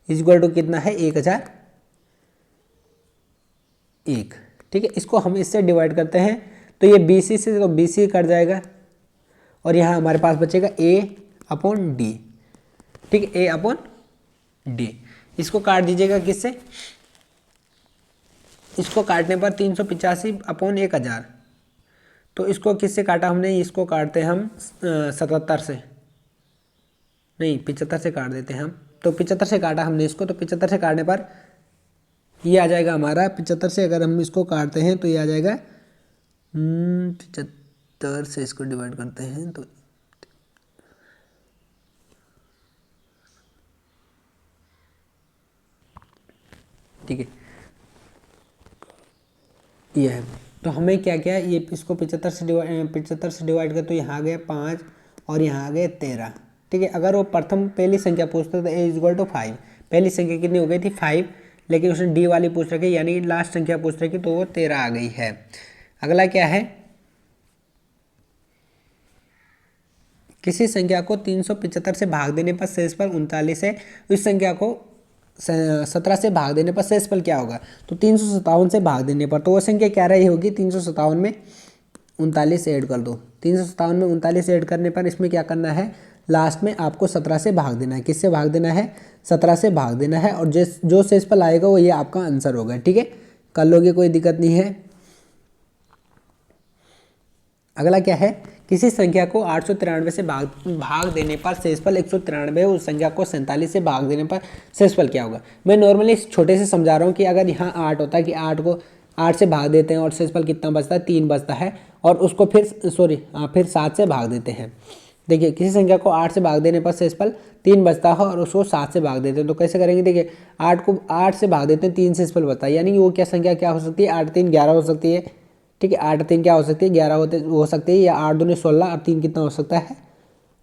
is equal to कितना है 1001। ठीक है, इसको हम इससे डिवाइड करते हैं तो ये बी सी से तो बी सी कट जाएगा, और यहाँ हमारे पास बचेगा a/d। ठीक है, a/d। इसको काट दीजिएगा किससे, इसको काटने पर 385/1000। तो इसको किससे काटा हमने, इसको काटते हैं हम 77 से, नहीं 75 से काट देते हैं हम। तो 75 से काटा हमने इसको, तो 75 से काटने पर ये आ जाएगा हमारा 75 से अगर हम इसको काटते हैं तो ये आ जाएगा 75 से इसको डिवाइड करते हैं तो ठीक है ये है। तो हमें क्या क्या ये इसको 75 से डिवाइड कर, तो यहाँ आ गया 5 और यहाँ आ गया 13। ठीक है। अगर वो प्रथम पहली संख्या पूछता तो a = 5, पहली संख्या कितनी हो गई थी 5, लेकिन उसने डी वाली पूछ रखी यानी लास्ट संख्या पूछ रखी तो वो 13 आ गई है। अगला क्या है, किसी संख्या को 375 से भाग देने पर शेषफल 39 है, उस संख्या को 17 से भाग देने पर शेषफल क्या होगा। तो 357 से भाग देने पर तो वो संख्या क्या रही होगी, 357 में 39 ऐड कर दो, 357 में 39 ऐड करने पर इसमें क्या करना है, लास्ट में आपको 17 से भाग देना है। किससे भाग देना है, 17 से भाग देना है, और जो शेषफल आएगा वो ये आपका आंसर होगा। ठीक है, कर लोगे, कोई दिक्कत नहीं है। अगला क्या है, किसी संख्या को 893 से भाग देने पर शेषफल 193, उस संख्या को 47 से भाग देने पर शेषफल क्या होगा। मैं नॉर्मली छोटे से समझा रहा हूँ कि अगर यहाँ 8 होता है कि 8 को 8 से भाग देते हैं और शेषफल कितना बचता है, 3 बचता है, और उसको फिर 7 से भाग देते हैं। देखिए, किसी संख्या को 8 से भाग देने पर शेषफल 3 बचता है और उसको 7 से भाग देते हैं। तो कैसे करेंगे, देखिए 8 को 8 से भाग देते हैं, 3 शेषफल बचता है, यानी कि वो क्या संख्या क्या हो सकती है, 8 3 11 हो सकती है। ठीक है, 8 3 क्या हो सकती है, 11 हो सकती है, या 8 दूनी 16 और 3 कितना हो सकता है,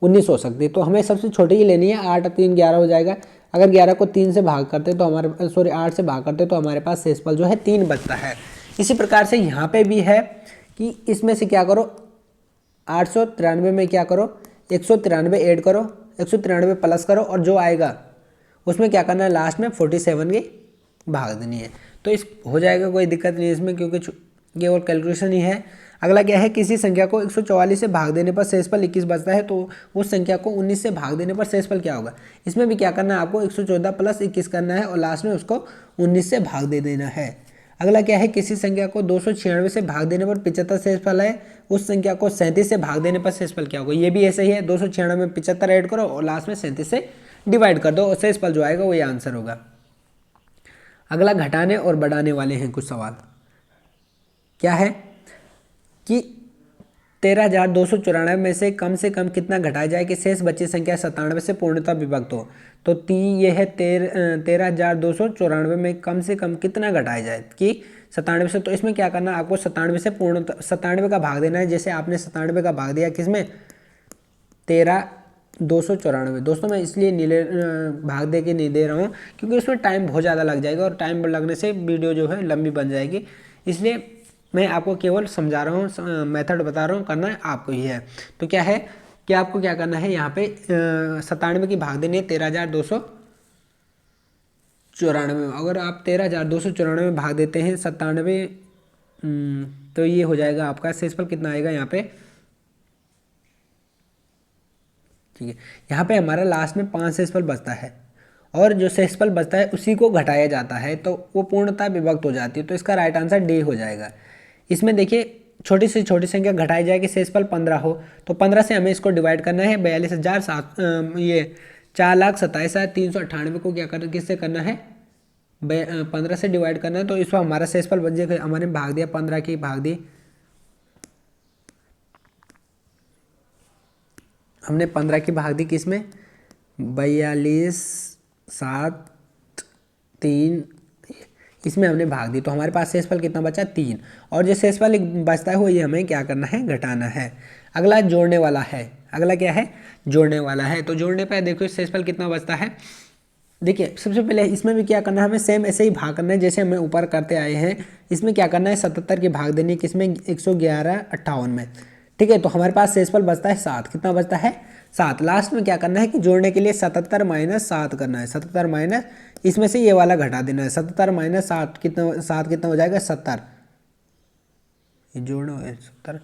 19 हो सकती है। तो हमें सबसे छोटी ही लेनी है, 8 3 11 हो जाएगा। अगर 11 को 3 से भाग करते तो हमारे 8 से भाग करते तो हमारे पास शेषफल जो है 3 बचता है। इसी प्रकार से यहाँ पे भी है कि इसमें से क्या करो, 893 में क्या करो, 193 ऐड करो, 193 प्लस करो, और जो आएगा उसमें क्या करना है, लास्ट में 47 की भाग देनी है। तो इस हो जाएगा, कोई दिक्कत नहीं है इसमें, क्योंकि केवल कैलकुलेशन ही है। अगला क्या है, किसी संख्या को 144 से भाग देने पर शेषफल 21 बचता है, तो उस संख्या को 19 से भाग देने पर शेषफल क्या होगा। इसमें भी क्या करना है, आपको 114 प्लस 21 करना है और लास्ट में उसको 19 से भाग दे देना है। अगला क्या है, किसी संख्या को 296 से भाग देने पर 75 शेषफल है, उस संख्या को 37 से भाग देने पर शेषफल क्या होगा। ये भी ऐसे ही है, 296 में 75 ऐड करो और लास्ट में 37 से डिवाइड कर दो और शेषफल जो आएगा वो ये आंसर होगा। अगला घटाने और बढ़ाने वाले हैं कुछ सवाल। क्या है कि 13,294 में से कम कितना घटाया जाए कि शेष बची संख्या 97 से पूर्णतः विभक्त हो। तो ये है 13,294 में कम से कम कितना घटाया जाए कि 97 से। तो इसमें क्या करना है, आपको 97 से पूर्णतः 97 का भाग देना है। जैसे आपने 97 का भाग दिया किसमें, 13,294। दोस्तों मैं इसलिए नीले भाग दे के नहीं दे रहा हूँ क्योंकि उसमें टाइम बहुत ज़्यादा लग जाएगा और टाइम लगने से वीडियो जो है लंबी बन जाएगी, इसलिए मैं आपको केवल समझा रहा हूँ, मेथड बता रहा हूँ, करना है आपको ही है। तो क्या है कि आपको क्या करना है, यहाँ पे 97 की भाग देनी है 13,294। अगर आप 13,294 में भाग देते हैं 97, तो ये हो जाएगा आपका शेषफल कितना आएगा यहाँ पे। ठीक है, यहाँ पे हमारा लास्ट में 5 शेषफल बचता है और जो शेषफल बचता है उसी को घटाया जाता है, तो वो पूर्णतः विभक्त हो जाती है। तो इसका राइट आंसर डी हो जाएगा। इसमें देखिए छोटी से छोटी संख्या घटाई जाए कि शेषफल 15 हो, तो 15 से हमें इसको डिवाइड करना है। 42,700 ये 4,27,398 को क्या करना, किससे करना है, 15 से डिवाइड करना है। तो इसको हमारा शेषफल बच जाएगा, हमारे भाग दिया 15 की भाग दी, हमने 15 की भाग दी किसमें, 42,7,3 इसमें हमने भाग दी। तो हमारे पास शेषफल कितना बचा, 3। और जो शेषफल बचता है वो ये हमें क्या करना है, घटाना है। अगला जोड़ने वाला है। अगला क्या है, जोड़ने वाला है। तो जोड़ने पर देखो शेषफल कितना बचता है। देखिए सबसे पहले इसमें भी क्या करना है, हमें सेम ऐसे ही भाग करना है जैसे हमें ऊपर करते आए हैं। इसमें क्या करना है, 77 की भाग देनी है किसमें, 111,58 में। ठीक है, तो हमारे पास शेषफल बचता है 7। कितना बचता है, 7। लास्ट में क्या करना है कि जोड़ने के लिए 77 माइनस 7 करना है। 77 माइनस इसमें से ये वाला घटा देना है। 77 माइनस 7 कितना, 7 कितना हो जाएगा, 70। ये जोड़ना है 70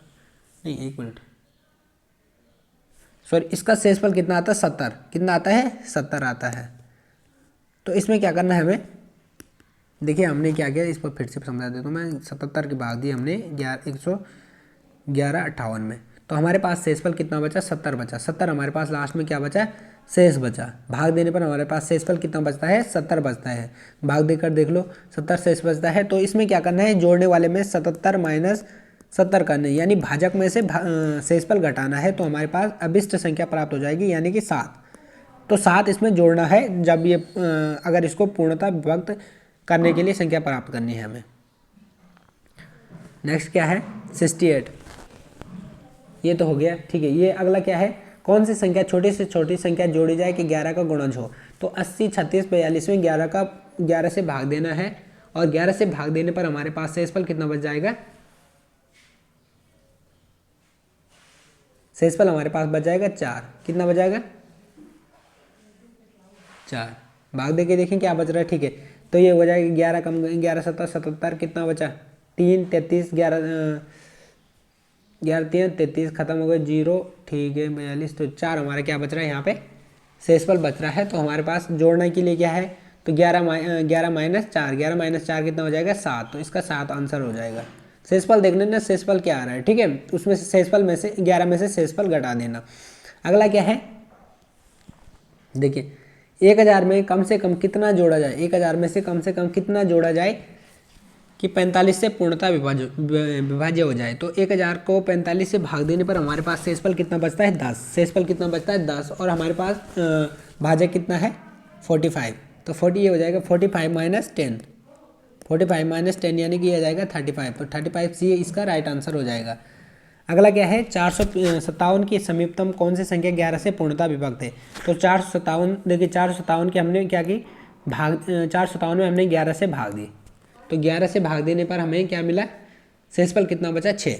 नहीं, 1 मिनट, सॉरी, इसका शेषफल कितना आता है, 70। कितना आता है, 70 आता है। तो इसमें क्या करना है हमें, देखिए हमने क्या किया, इस पर फिर से समझा देता हूँ मैं। 77 की भाग दी हमने 111,58 में, तो हमारे पास शेषफल कितना बचा, 70 बचा। 70 हमारे पास लास्ट में क्या बचा, शेष बचा। भाग देने पर हमारे पास शेषफल कितना बचता है, 70 बचता है। भाग देकर देख लो, 70 शेष बचता है। तो इसमें क्या करना है, जोड़ने वाले में 77 माइनस 70 करना है, यानी भाजक में से शेषफल घटाना है। तो हमारे पास अभिष्ट संख्या प्राप्त हो जाएगी, यानी कि 7। तो 7 इसमें जोड़ना है जब ये अगर इसको पूर्णतः विभक्त करने के लिए संख्या प्राप्त करनी है हमें। नेक्स्ट क्या है, 68। ये तो हो गया, ठीक है। ये अगला क्या है, कौन सी संख्या छोटी से छोटी संख्या जोड़ी जाए कि 11 का गुणज हो। तो 80, 36, 42 में 11 से भाग देना है और 11 से भाग देने पर हमारे पास शेषफल कितना बच जाएगा, शेषफल हमारे पास बच जाएगा 4। कितना बच जाएगा 4। भाग दे के देखें क्या बच रहा है। ठीक है, तो ये हो जाएगा 11 कम 11 7 77, कितना बचा 3 33, 11 3 33 खत्म हो गए 0। ठीक है 42, तो 4 हमारा क्या बच रहा है यहाँ पे शेषफल बच रहा है। तो हमारे पास जोड़ने के लिए क्या है, तो 11 माइनस 4, 11 माइनस 4 कितना हो जाएगा 7। तो इसका 7 आंसर हो जाएगा। शेषफल देखने ना शेषफल क्या आ रहा है, ठीक है, उसमें से शेषफल में से 11 में से शेषफल घटा देना। अगला क्या है, देखिए 1000 में कम से कम कितना जोड़ा जाए, 1000 में से कम कितना जोड़ा जाए कि 45 से पूर्णतः विभाज्य हो जाए। तो 1000 को 45 से भाग देने पर हमारे पास शेषफल कितना बचता है 10। शेषफल कितना बचता है 10 और हमारे पास भाजक कितना है 45। तो 40 ये हो जाएगा 45 माइनस 10, 45 माइनस 10 यानी कि ये जाएगा 35। तो 35 सी इसका राइट आंसर हो जाएगा। अगला क्या है, 457 की समीपतम कौन सी संख्या 11 से पूर्णतः विभक्त है। तो 457, देखिए 457 की हमने क्या की भाग 457 में हमने 11 से भाग दी। तो 11 से भाग देने पर हमें क्या मिला, शेषफल कितना बचा 6।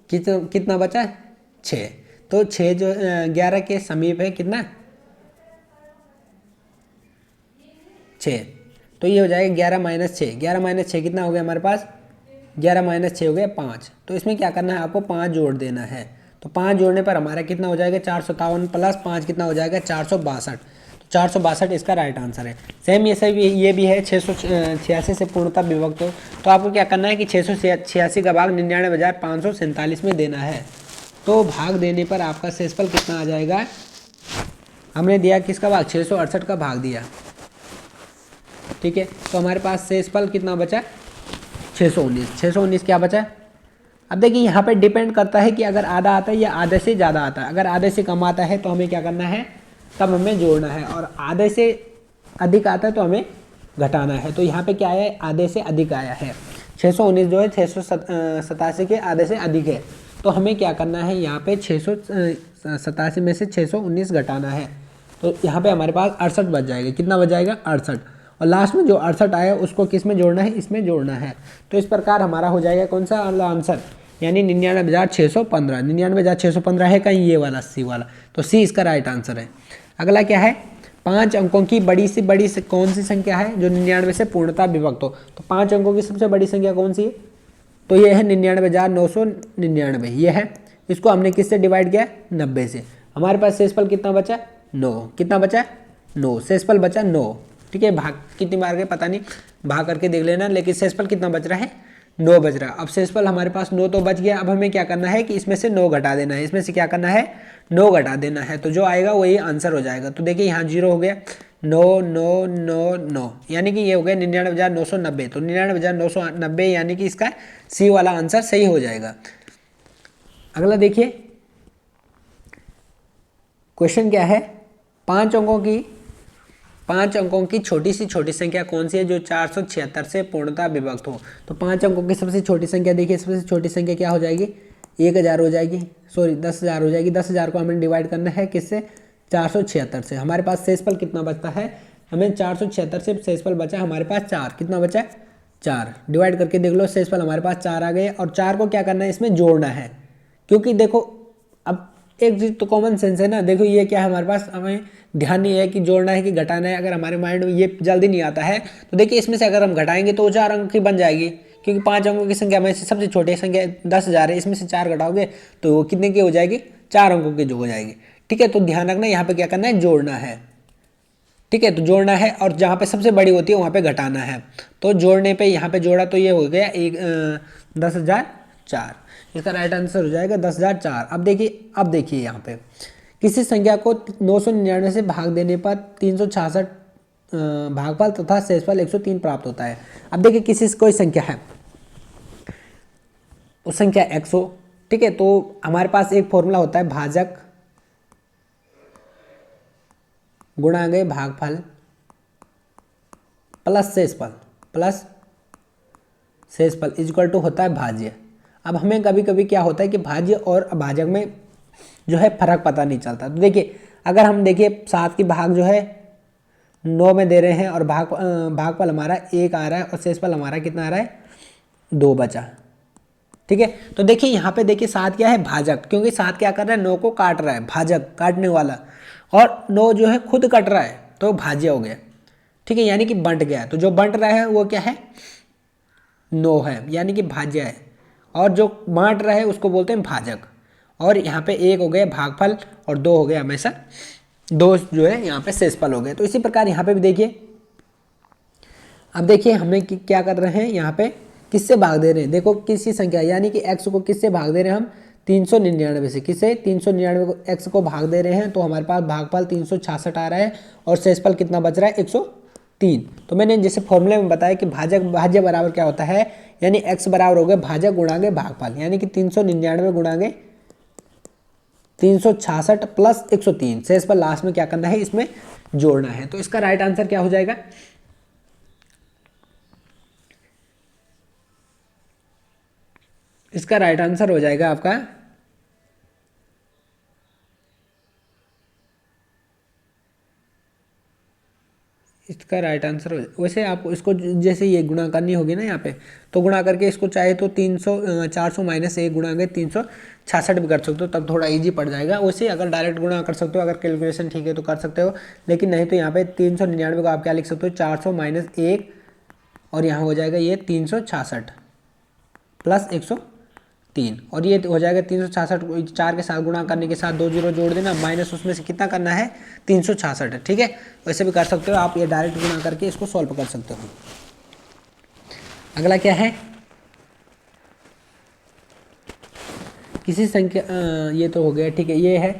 कितना बचा 6। तो 6 जो 11 के समीप है कितना 6। तो ये हो जाएगा 11 माइनस 6, 11 माइनस 6 कितना हो गया हमारे पास 11 माइनस 6 हो गया 5। तो इसमें क्या करना है आपको 5 जोड़ देना है। तो 5 जोड़ने पर हमारा कितना हो जाएगा 457 प्लस 5 कितना हो जाएगा 462। तो 462 इसका राइट आंसर है। सेम ये भी है 686 से पूर्णतः विभक्त हो। तो आपको क्या करना है कि 686 का भाग 99,547 में देना है। तो भाग देने पर आपका शेषफल कितना आ जाएगा, हमने दिया किसका भाग 668 का भाग दिया, ठीक है। तो हमारे पास शेषफल कितना बचा 619 क्या बचा। अब देखिए यहाँ पे डिपेंड करता है कि अगर आधा आता है या आधे से ज़्यादा आता है। अगर आधे से कम आता है तो हमें क्या करना है, तब हमें जोड़ना है, और आधे से अधिक आता है तो हमें घटाना है। तो यहाँ पे क्या है, आधे से अधिक आया है। 619 जो है 687 के आधे से अधिक है। तो हमें क्या करना है, यहाँ पे 687 में से 619 घटाना है। तो यहाँ पे हमारे पास 68 बच जाएगा। कितना बच जाएगा 68, और लास्ट में जो 68 आया उसको किस में जोड़ना है, इसमें जोड़ना है। तो इस प्रकार हमारा हो जाएगा कौन सा आंसर, यानी 99,615। 99,615 है कहीं ये वाला सी वाला, तो सी इसका राइट आंसर है। अगला क्या है, 5 अंकों की बड़ी से कौन सी संख्या है जो 99 से पूर्णतः विभक्त हो। तो 5 अंकों की सबसे बड़ी संख्या कौन सी है, तो ये है 99,999, ये है। इसको हमने किससे डिवाइड किया 90 से। हमारे पास शेषफल कितना बचा 9। कितना बचा 9, शेषफल बचा 9, ठीक है। भाग कितनी बार गए पता नहीं, भाग करके देख लेना, लेकिन शेषफल कितना बच रहा है 9 बच रहा है। अब शेषफल हमारे पास 9 तो बच गया। अब हमें क्या करना है कि इसमें से 9 घटा देना है, इसमें से क्या करना है 9 घटा देना है। तो जो आएगा वही आंसर हो जाएगा। तो देखिए यहाँ 0 हो गया, 9 9 9 9, यानी कि ये हो गया 99,990। तो 99,990 यानी कि इसका सी वाला आंसर सही हो जाएगा। अगला देखिए क्वेश्चन क्या है, 5 अंकों की छोटी से छोटी संख्या कौन सी है जो 476 से पूर्णतः विभक्त हो। तो 5 अंकों की सबसे छोटी संख्या देखिए, सबसे छोटी संख्या क्या हो जाएगी 1000 हो जाएगी, सॉरी 10,000 हो जाएगी। 10,000 को हमें डिवाइड करना है किससे 476 से। हमारे पास शेषफल कितना बचता है, हमें 476 से शेषफल बचा हमारे पास 4। कितना बचा 4, डिवाइड करके देख लो, शेषफल हमारे पास 4 आ गए। और 4 को क्या करना है इसमें जोड़ना है, क्योंकि देखो अब एक चीज तो कॉमन सेंस है ना। देखो ये क्या है हमारे पास, हमें ध्यान नहीं है कि जोड़ना है कि घटाना है। अगर हमारे माइंड में ये जल्दी नहीं आता है तो देखिए इसमें से अगर हम घटाएंगे तो 4 अंक की बन जाएगी, क्योंकि 5 अंकों की संख्या में से सबसे छोटी संख्या 10,000 है। इसमें से 4 घटाओगे तो वो कितने की हो जाएगी 4 अंकों की जो हो जाएगी, ठीक है। तो ध्यान रखना यहाँ पे क्या करना है जोड़ना है, ठीक है। तो जोड़ना है और जहाँ पे सबसे बड़ी होती है वहाँ पे घटाना है। तो जोड़ने पे यहाँ पे जोड़ा तो ये हो गया 10,004, इसका राइट आंसर हो जाएगा 10,004। अब देखिए यहाँ पे किसी संख्या को 999 से भाग देने पर 366 भागफल तथा शेषफल 103 प्राप्त होता है। अब देखिए किसी कोई संख्या है, उस संख्या x हो, ठीक है। तो हमारे पास एक फॉर्मूला होता है भाजक गुणा गए भागफल प्लस शेषफल इज इक्वल टू होता है भाज्य। अब हमें कभी कभी क्या होता है कि भाज्य और अभाजक में जो है फर्क पता नहीं चलता। तो देखिए अगर हम देखिए 7 की भाग जो है 9 में दे रहे हैं और भागफल हमारा 1 आ रहा है और शेषफल हमारा कितना आ रहा है 2 बचा। ठीक है, तो देखिए यहाँ पे देखिए 7 क्या है भाजक, क्योंकि 7 क्या कर रहा है 9 को काट रहा है, भाजक काटने वाला, और 9 जो है खुद कट रहा है तो भाज्य हो गया। ठीक है, यानी कि बंट गया, तो जो बंट रहा है वो क्या है 9 है, यानी कि भाज्य है, और जो बांट रहा है उसको बोलते हैं भाजक। और यहाँ पे 1 हो गया भागफल और 2 हो गया हमेशा 2 जो है यहाँ पे शेषफल हो गए। तो इसी प्रकार यहाँ पे भी देखिए, अब देखिए हमें क्या कर रहे हैं यहाँ पे किससे भाग दे रहे हैं, देखो किसी संख्या यानी कि x को किससे भाग दे रहे हैं हम 399 से, किससे 399 को x को भाग दे रहे हैं, तो हमारे पास भागफल 366 आ रहा है और शेषफल कितना बच रहा है 103। तो मैंने जैसे फॉर्मूले में बताया कि भाज्य बराबर क्या होता है, यानी x बराबर हो गया भाजक गुणागे भागफल, यानी कि 399 गुणागे 366 प्लस 103, शेषफल लास्ट में क्या करना है इसमें जोड़ना है। तो इसका राइट आंसर क्या हो जाएगा, इसका राइट आंसर हो जाएगा आपका इसका राइट आंसर हो, वैसे आपको इसको जैसे ये गुणा करनी होगी ना यहाँ पे, तो गुणा करके इसको चाहे तो 400 माइनस 1 गुणा के 366 भी कर सकते हो, तब थोड़ा इजी पड़ जाएगा। वैसे अगर डायरेक्ट गुणा कर सकते हो, अगर कैलकुलेशन ठीक है तो कर सकते हो, लेकिन नहीं तो यहाँ पे 399 को आप क्या लिख सकते हो 400 माइनस 1, और यहाँ हो जाएगा ये 366 प्लस 103, और ये हो जाएगा 366, 4 के साथ गुणा करने के साथ 2 जीरो जोड़ देना, माइनस उसमें से कितना करना है 366। ठीक है, वैसे भी कर सकते हो आप, ये डायरेक्ट गुणा करके इसको सॉल्व कर सकते हो। अगला क्या है, किसी संख्या ये तो हो गया। ठीक है, ये है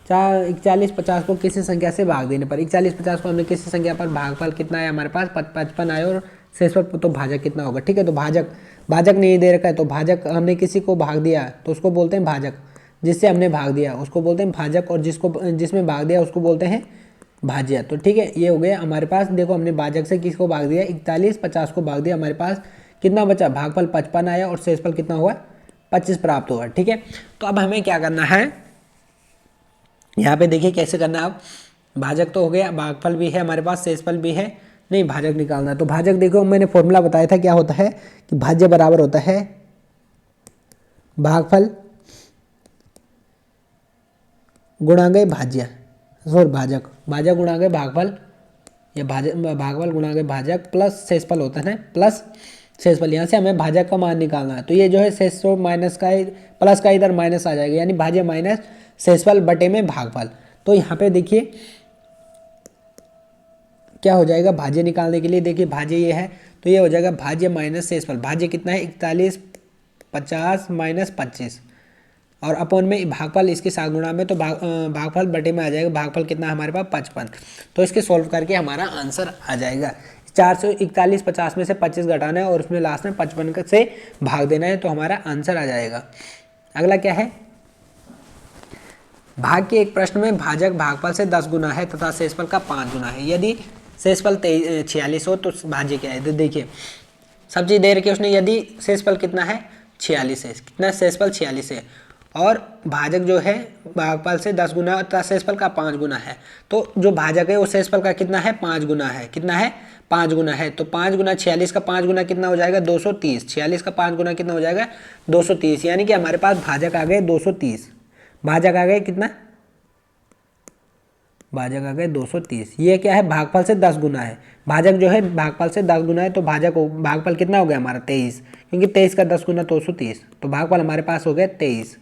4150 को किसी संख्या से भाग देने पर, 4150 को हमने किसी संख्या पर भागफल कितना है हमारे पास 55 आए और शेषफल तो भाजक कितना होगा। ठीक है, तो भाजक नहीं दे रखा है, तो भाजक हमने किसी को भाग दिया तो उसको बोलते हैं भाजक, जिससे हमने भाग दिया उसको बोलते हैं भाजक, और जिसमें भाग दिया उसको बोलते हैं भाज्य। तो ठीक है, ये हो गया हमारे पास। देखो हमने भाजक से किसको भाग दिया 4150 को भाग दिया, हमारे पास कितना बचा भागफल 55 आया और शेषफल कितना हुआ 25 प्राप्त हुआ। ठीक है, तो अब हमें क्या करना है यहाँ पे देखिए कैसे करना है। अब भाजक तो हो गया, भागफल भी है हमारे पास, शेषफल भी है, नहीं भाजक निकालना है। तो भाजक देखो मैंने फॉर्मूला बताया था क्या होता है कि भाज्य बराबर होता है भागफल गुणागे भाज्य, सॉरी भाजक गुणागे भागफल, या भागफल गुणागे भाजक प्लस शेषफल होता है ना, प्लस शेषफल, यहाँ से हमें भाजक का मान निकालना है। तो ये जो है शेष माइनस का प्लस का इधर माइनस आ जाएगा, यानी भाज्य माइनस शेषफल बटे में भागफल। तो यहाँ पे देखिए क्या हो जाएगा, भाज्य निकालने के लिए देखिए भाज्य ये है, तो ये हो जाएगा भाज्य माइनस शेषफल। भाज्य कितना है 4150 माइनस 25, और अपॉन में भागफल इसके साथ गुणा में, तो भागफल बटे में आ जाएगा, भागफल कितना हमारे पास 55। तो इसके सॉल्व करके हमारा आंसर आ जाएगा 44150 में से 25 घटाना है और उसमें लास्ट में 55 से भाग देना है, तो हमारा आंसर आ जाएगा। अगला क्या है, भाग के एक प्रश्न में भाजक भागफल से 10 गुना है तथा शेषफल का 5 गुना है, यदि शेषफल 46 हो तो भाज्य क्या है। तो देखिए सब चीज़ दे रखी है उसने, यदि शेषफल कितना है 46 है, कितना शेषफल 46 है, और भाजक जो है भागफल से 10 गुना तथा शेषफल का 5 गुना है, तो जो भाजक है वो शेषफल का कितना है 5 गुना है, कितना है 5 गुना है। तो 5 गुना 46 का 5 गुना कितना हो जाएगा 230, 46 का 5 गुना कितना हो जाएगा 230, यानी कि हमारे पास भाजक आ गए 230, भाजक आ गए कितना, भाजक आ गए 230। ये क्या है भागफल से 10 गुना है, भाजक जो है भागफल से 10 गुना है, तो भागफल कितना हो गया हमारा 23, क्योंकि 23 का 10 गुना 230, तो भागफल हमारे पास हो गया 23।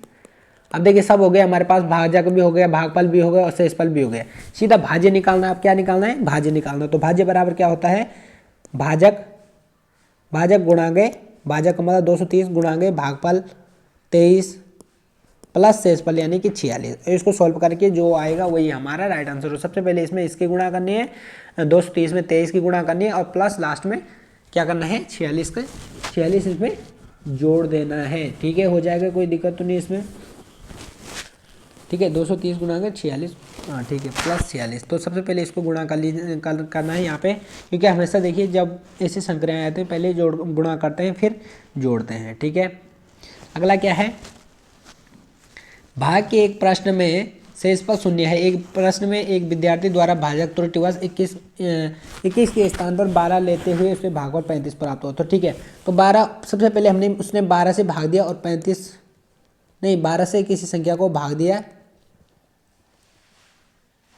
अब देखिए सब हो गया हमारे पास, भाजक भी हो गया, भागफल भी हो गया और शेषफल भी हो गया। सीधा भाज्य निकालना है, आप क्या निकालना है भाज्य निकालना। तो भाज्य बराबर क्या होता है भाजक गुणागे भाजक का मतलब 230 गुणागे भागफल 23 प्लस शेषफल यानी कि 46। इसको सॉल्व करके जो आएगा वही हमारा राइट आंसर हो। सबसे पहले इसमें इसकी गुणा करनी है, 230 में 23 की गुणा करनी है, और प्लस लास्ट में क्या करना है 46 इसमें जोड़ देना है। ठीक है, हो जाएगा, कोई दिक्कत तो नहीं इसमें। ठीक है, 230 गुणा कर 46, हाँ ठीक है, प्लस 46। तो सबसे पहले इसको गुणा करना है यहाँ पे, क्योंकि हमेशा देखिए जब ऐसे संख्याएँ आते हैं पहले गुणा करते हैं फिर जोड़ते हैं। ठीक है, अगला क्या है, भाग के एक प्रश्न में शेषफल शून्य है। एक प्रश्न में एक विद्यार्थी द्वारा भाजक त्रुटिवश 21 के स्थान पर 12 लेते हुए उसमें भागफल 35 प्राप्त हो। तो ठीक है, तो 12 सबसे पहले हमने उसने 12 से भाग दिया और 12 से किसी संख्या को भाग दिया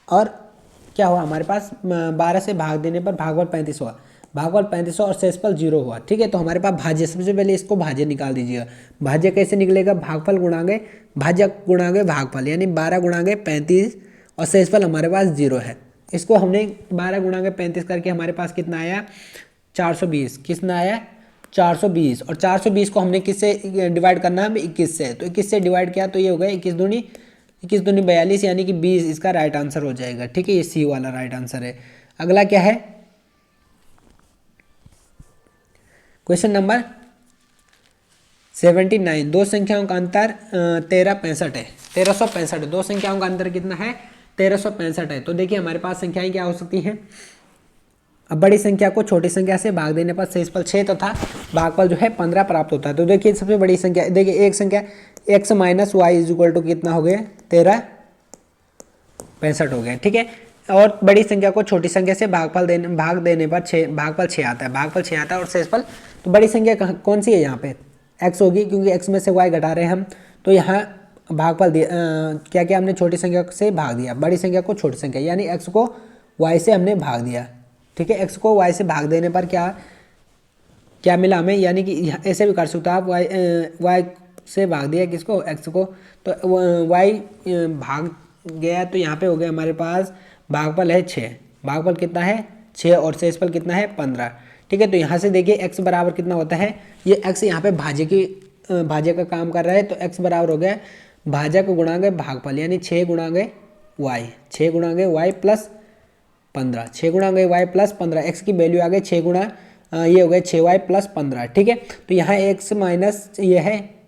और क्या हुआ हमारे पास 12 से भाग देने पर भागफल 35 हुआ, भागफल 35 और शेषफल 0 हुआ। ठीक है, तो हमारे पास भाज्य, सबसे पहले इसको भाज्य निकाल दीजिएगा। भाज्य कैसे निकलेगा, भागफल गुणांगे भाजक गुणांगे भागफल, यानी 12 गुणांगे 35 और शेषफल हमारे पास 0 है। इसको हमने 12 गुणांगे 35 करके हमारे पास कितना आया 420, कितना आया 420, और 420 को हमने किससे डिवाइड करना है 21 से, तो 21 से डिवाइड किया तो ये हो गया 21 दूनी 42, यानी कि 20 इसका राइट आंसर हो जाएगा। ठीक है, ये सी वाला राइट आंसर है। अगला क्या है, क्वेश्चन नंबर 79, दो संख्याओं का अंतर 1365 है, 1365 है। दो संख्याओं का अंतर कितना है 1365 है। तो देखिए हमारे पास संख्याएं क्या हो सकती हैं, अब बड़ी संख्या को छोटी संख्या से भाग देने पर शेषफल 6 तथा भागफल जो है 15 प्राप्त होता है। तो देखिए सबसे बड़ी संख्या, देखिए एक संख्या x minus Y is equal to कितना हो गया 1365 हो गया। ठीक है, और बड़ी संख्या को छोटी संख्या से भाग देने पर भागफल 6 आता है, भागफल 6 आता है और शेषफल, तो बड़ी संख्या कौन सी है यहाँ पे x होगी, क्योंकि x में से y घटा रहे हैं हम, तो यहाँ भागफल क्या क्या हमने छोटी संख्या से भाग दिया, बड़ी संख्या को छोटी संख्या, यानी x को y से हमने भाग दिया। ठीक है, x को y से भाग देने पर क्या मिला हमें, यानी कि ऐसे भी कर सकते हो आप, y से भाग दिया किसको x को, तो y भाग गया, तो यहाँ पे हो गया हमारे पास भागफल है 6, भागफल कितना है 6 और शेषफल कितना है 15। ठीक है, तो यहाँ से देखिए x बराबर कितना होता है, ये x यहाँ पे भाज्य का काम कर रहा है, तो x बराबर हो गया भाजक गुणांगे भागफल, यानी 6 गुणांगे y, 6 गुणांगे y plus 15, 6 गुणांगे y plus 15, x की वैल्यू आ गई 6 गुणा ये हो गया 6y प्लस 15। ठीक है, तो यहाँ x माइनस ये है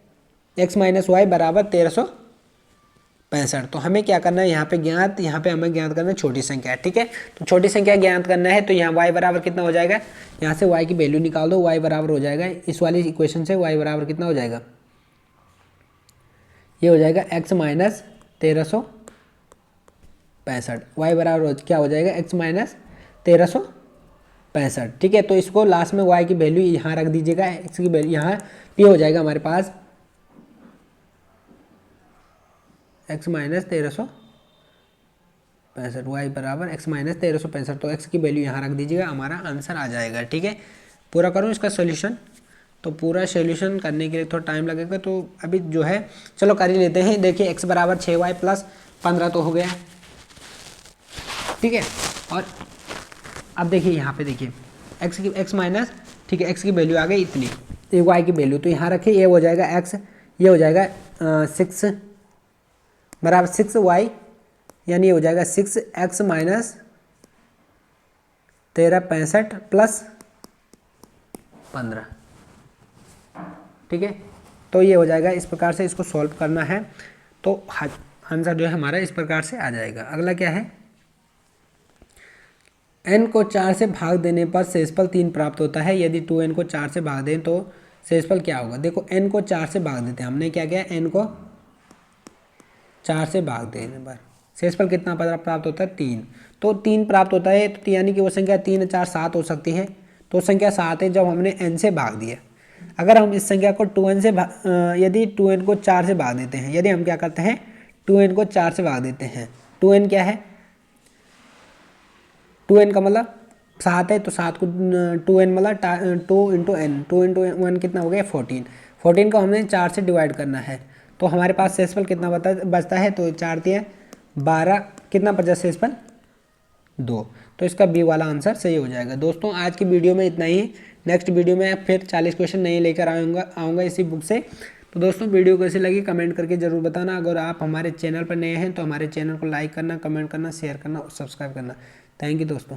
x माइनस वाई बराबर 1365। तो हमें क्या करना है यहाँ पे ज्ञात, यहाँ पे हमें ज्ञात करना है छोटी संख्या। ठीक है, तो छोटी संख्या ज्ञात करना है, तो यहाँ y बराबर कितना हो जाएगा, यहाँ से y की वैल्यू निकाल दो, y बराबर हो जाएगा इस वाली इक्वेशन से y बराबर कितना हो जाएगा, ये हो जाएगा x माइनस 1365, y बराबर क्या हो जाएगा x माइनस 1365। ठीक है, तो इसको लास्ट में y की वैल्यू यहाँ रख दीजिएगा, x की वैल्यू यहाँ, ये हो जाएगा हमारे पास x माइनस 1365, वाई बराबर x माइनस 1365, तो x की वैल्यू यहाँ रख दीजिएगा, हमारा आंसर आ जाएगा। ठीक है, पूरा करूँ इसका सोल्यूशन, तो पूरा सोल्यूशन करने के लिए थोड़ा टाइम लगेगा, तो अभी जो है चलो कर ही लेते हैं। देखिए x बराबर 6y प्लस 15 तो हो गया। ठीक है, और अब देखिए यहाँ पे देखिए x माइनस, ठीक है, x की वैल्यू आ गई इतनी, तो y की वैल्यू तो यहाँ रखिए, ये हो जाएगा x, ये हो जाएगा 6 बराबर 6y, यानी ये हो जाएगा 6x माइनस 1365 प्लस 15। ठीक है, तो ये हो जाएगा इस प्रकार से, इसको सॉल्व करना है, तो आंसर जो है हमारा इस प्रकार से आ जाएगा। अगला क्या है, n को 4 से भाग देने पर शेषफल 3 प्राप्त होता है, यदि 2n को 4 से भाग दें तो शेषफल क्या होगा। देखो n को 4 से भाग देते हैं, हमने क्या किया, n को 4 से भाग देने पर शेषफल कितना प्राप्त होता है 3, तो 3 प्राप्त होता है, तो यानी कि वो संख्या 3 4 7 हो सकती है, तो संख्या 7 है जब हमने n से भाग दिया। अगर हम इस संख्या को 2n से यदि 2n को 4 से भाग देते हैं, यदि हम क्या करते हैं 2n को 4 से भाग देते हैं, 2n क्या है, 2n का मतलब 7 है, तो 7 को 2n मतलब 2 इंटू n, 2 इंटू 1 कितना हो गया 14, 14 को हमने 4 से डिवाइड करना है, तो हमारे पास शेषफल कितना बचता है, तो 4 दिए 12, कितना बचा शेषफल 2, तो इसका बी वाला आंसर सही हो जाएगा। दोस्तों आज की वीडियो में इतना ही, नेक्स्ट वीडियो में फिर 40 क्वेश्चन नए लेकर आऊँगा इसी बुक से। तो दोस्तों वीडियो कैसी लगी कमेंट करके ज़रूर बताना। अगर आप हमारे चैनल पर नए हैं तो हमारे चैनल को लाइक करना, कमेंट करना, शेयर करना और सब्सक्राइब करना। थैंक यू दोस्तों।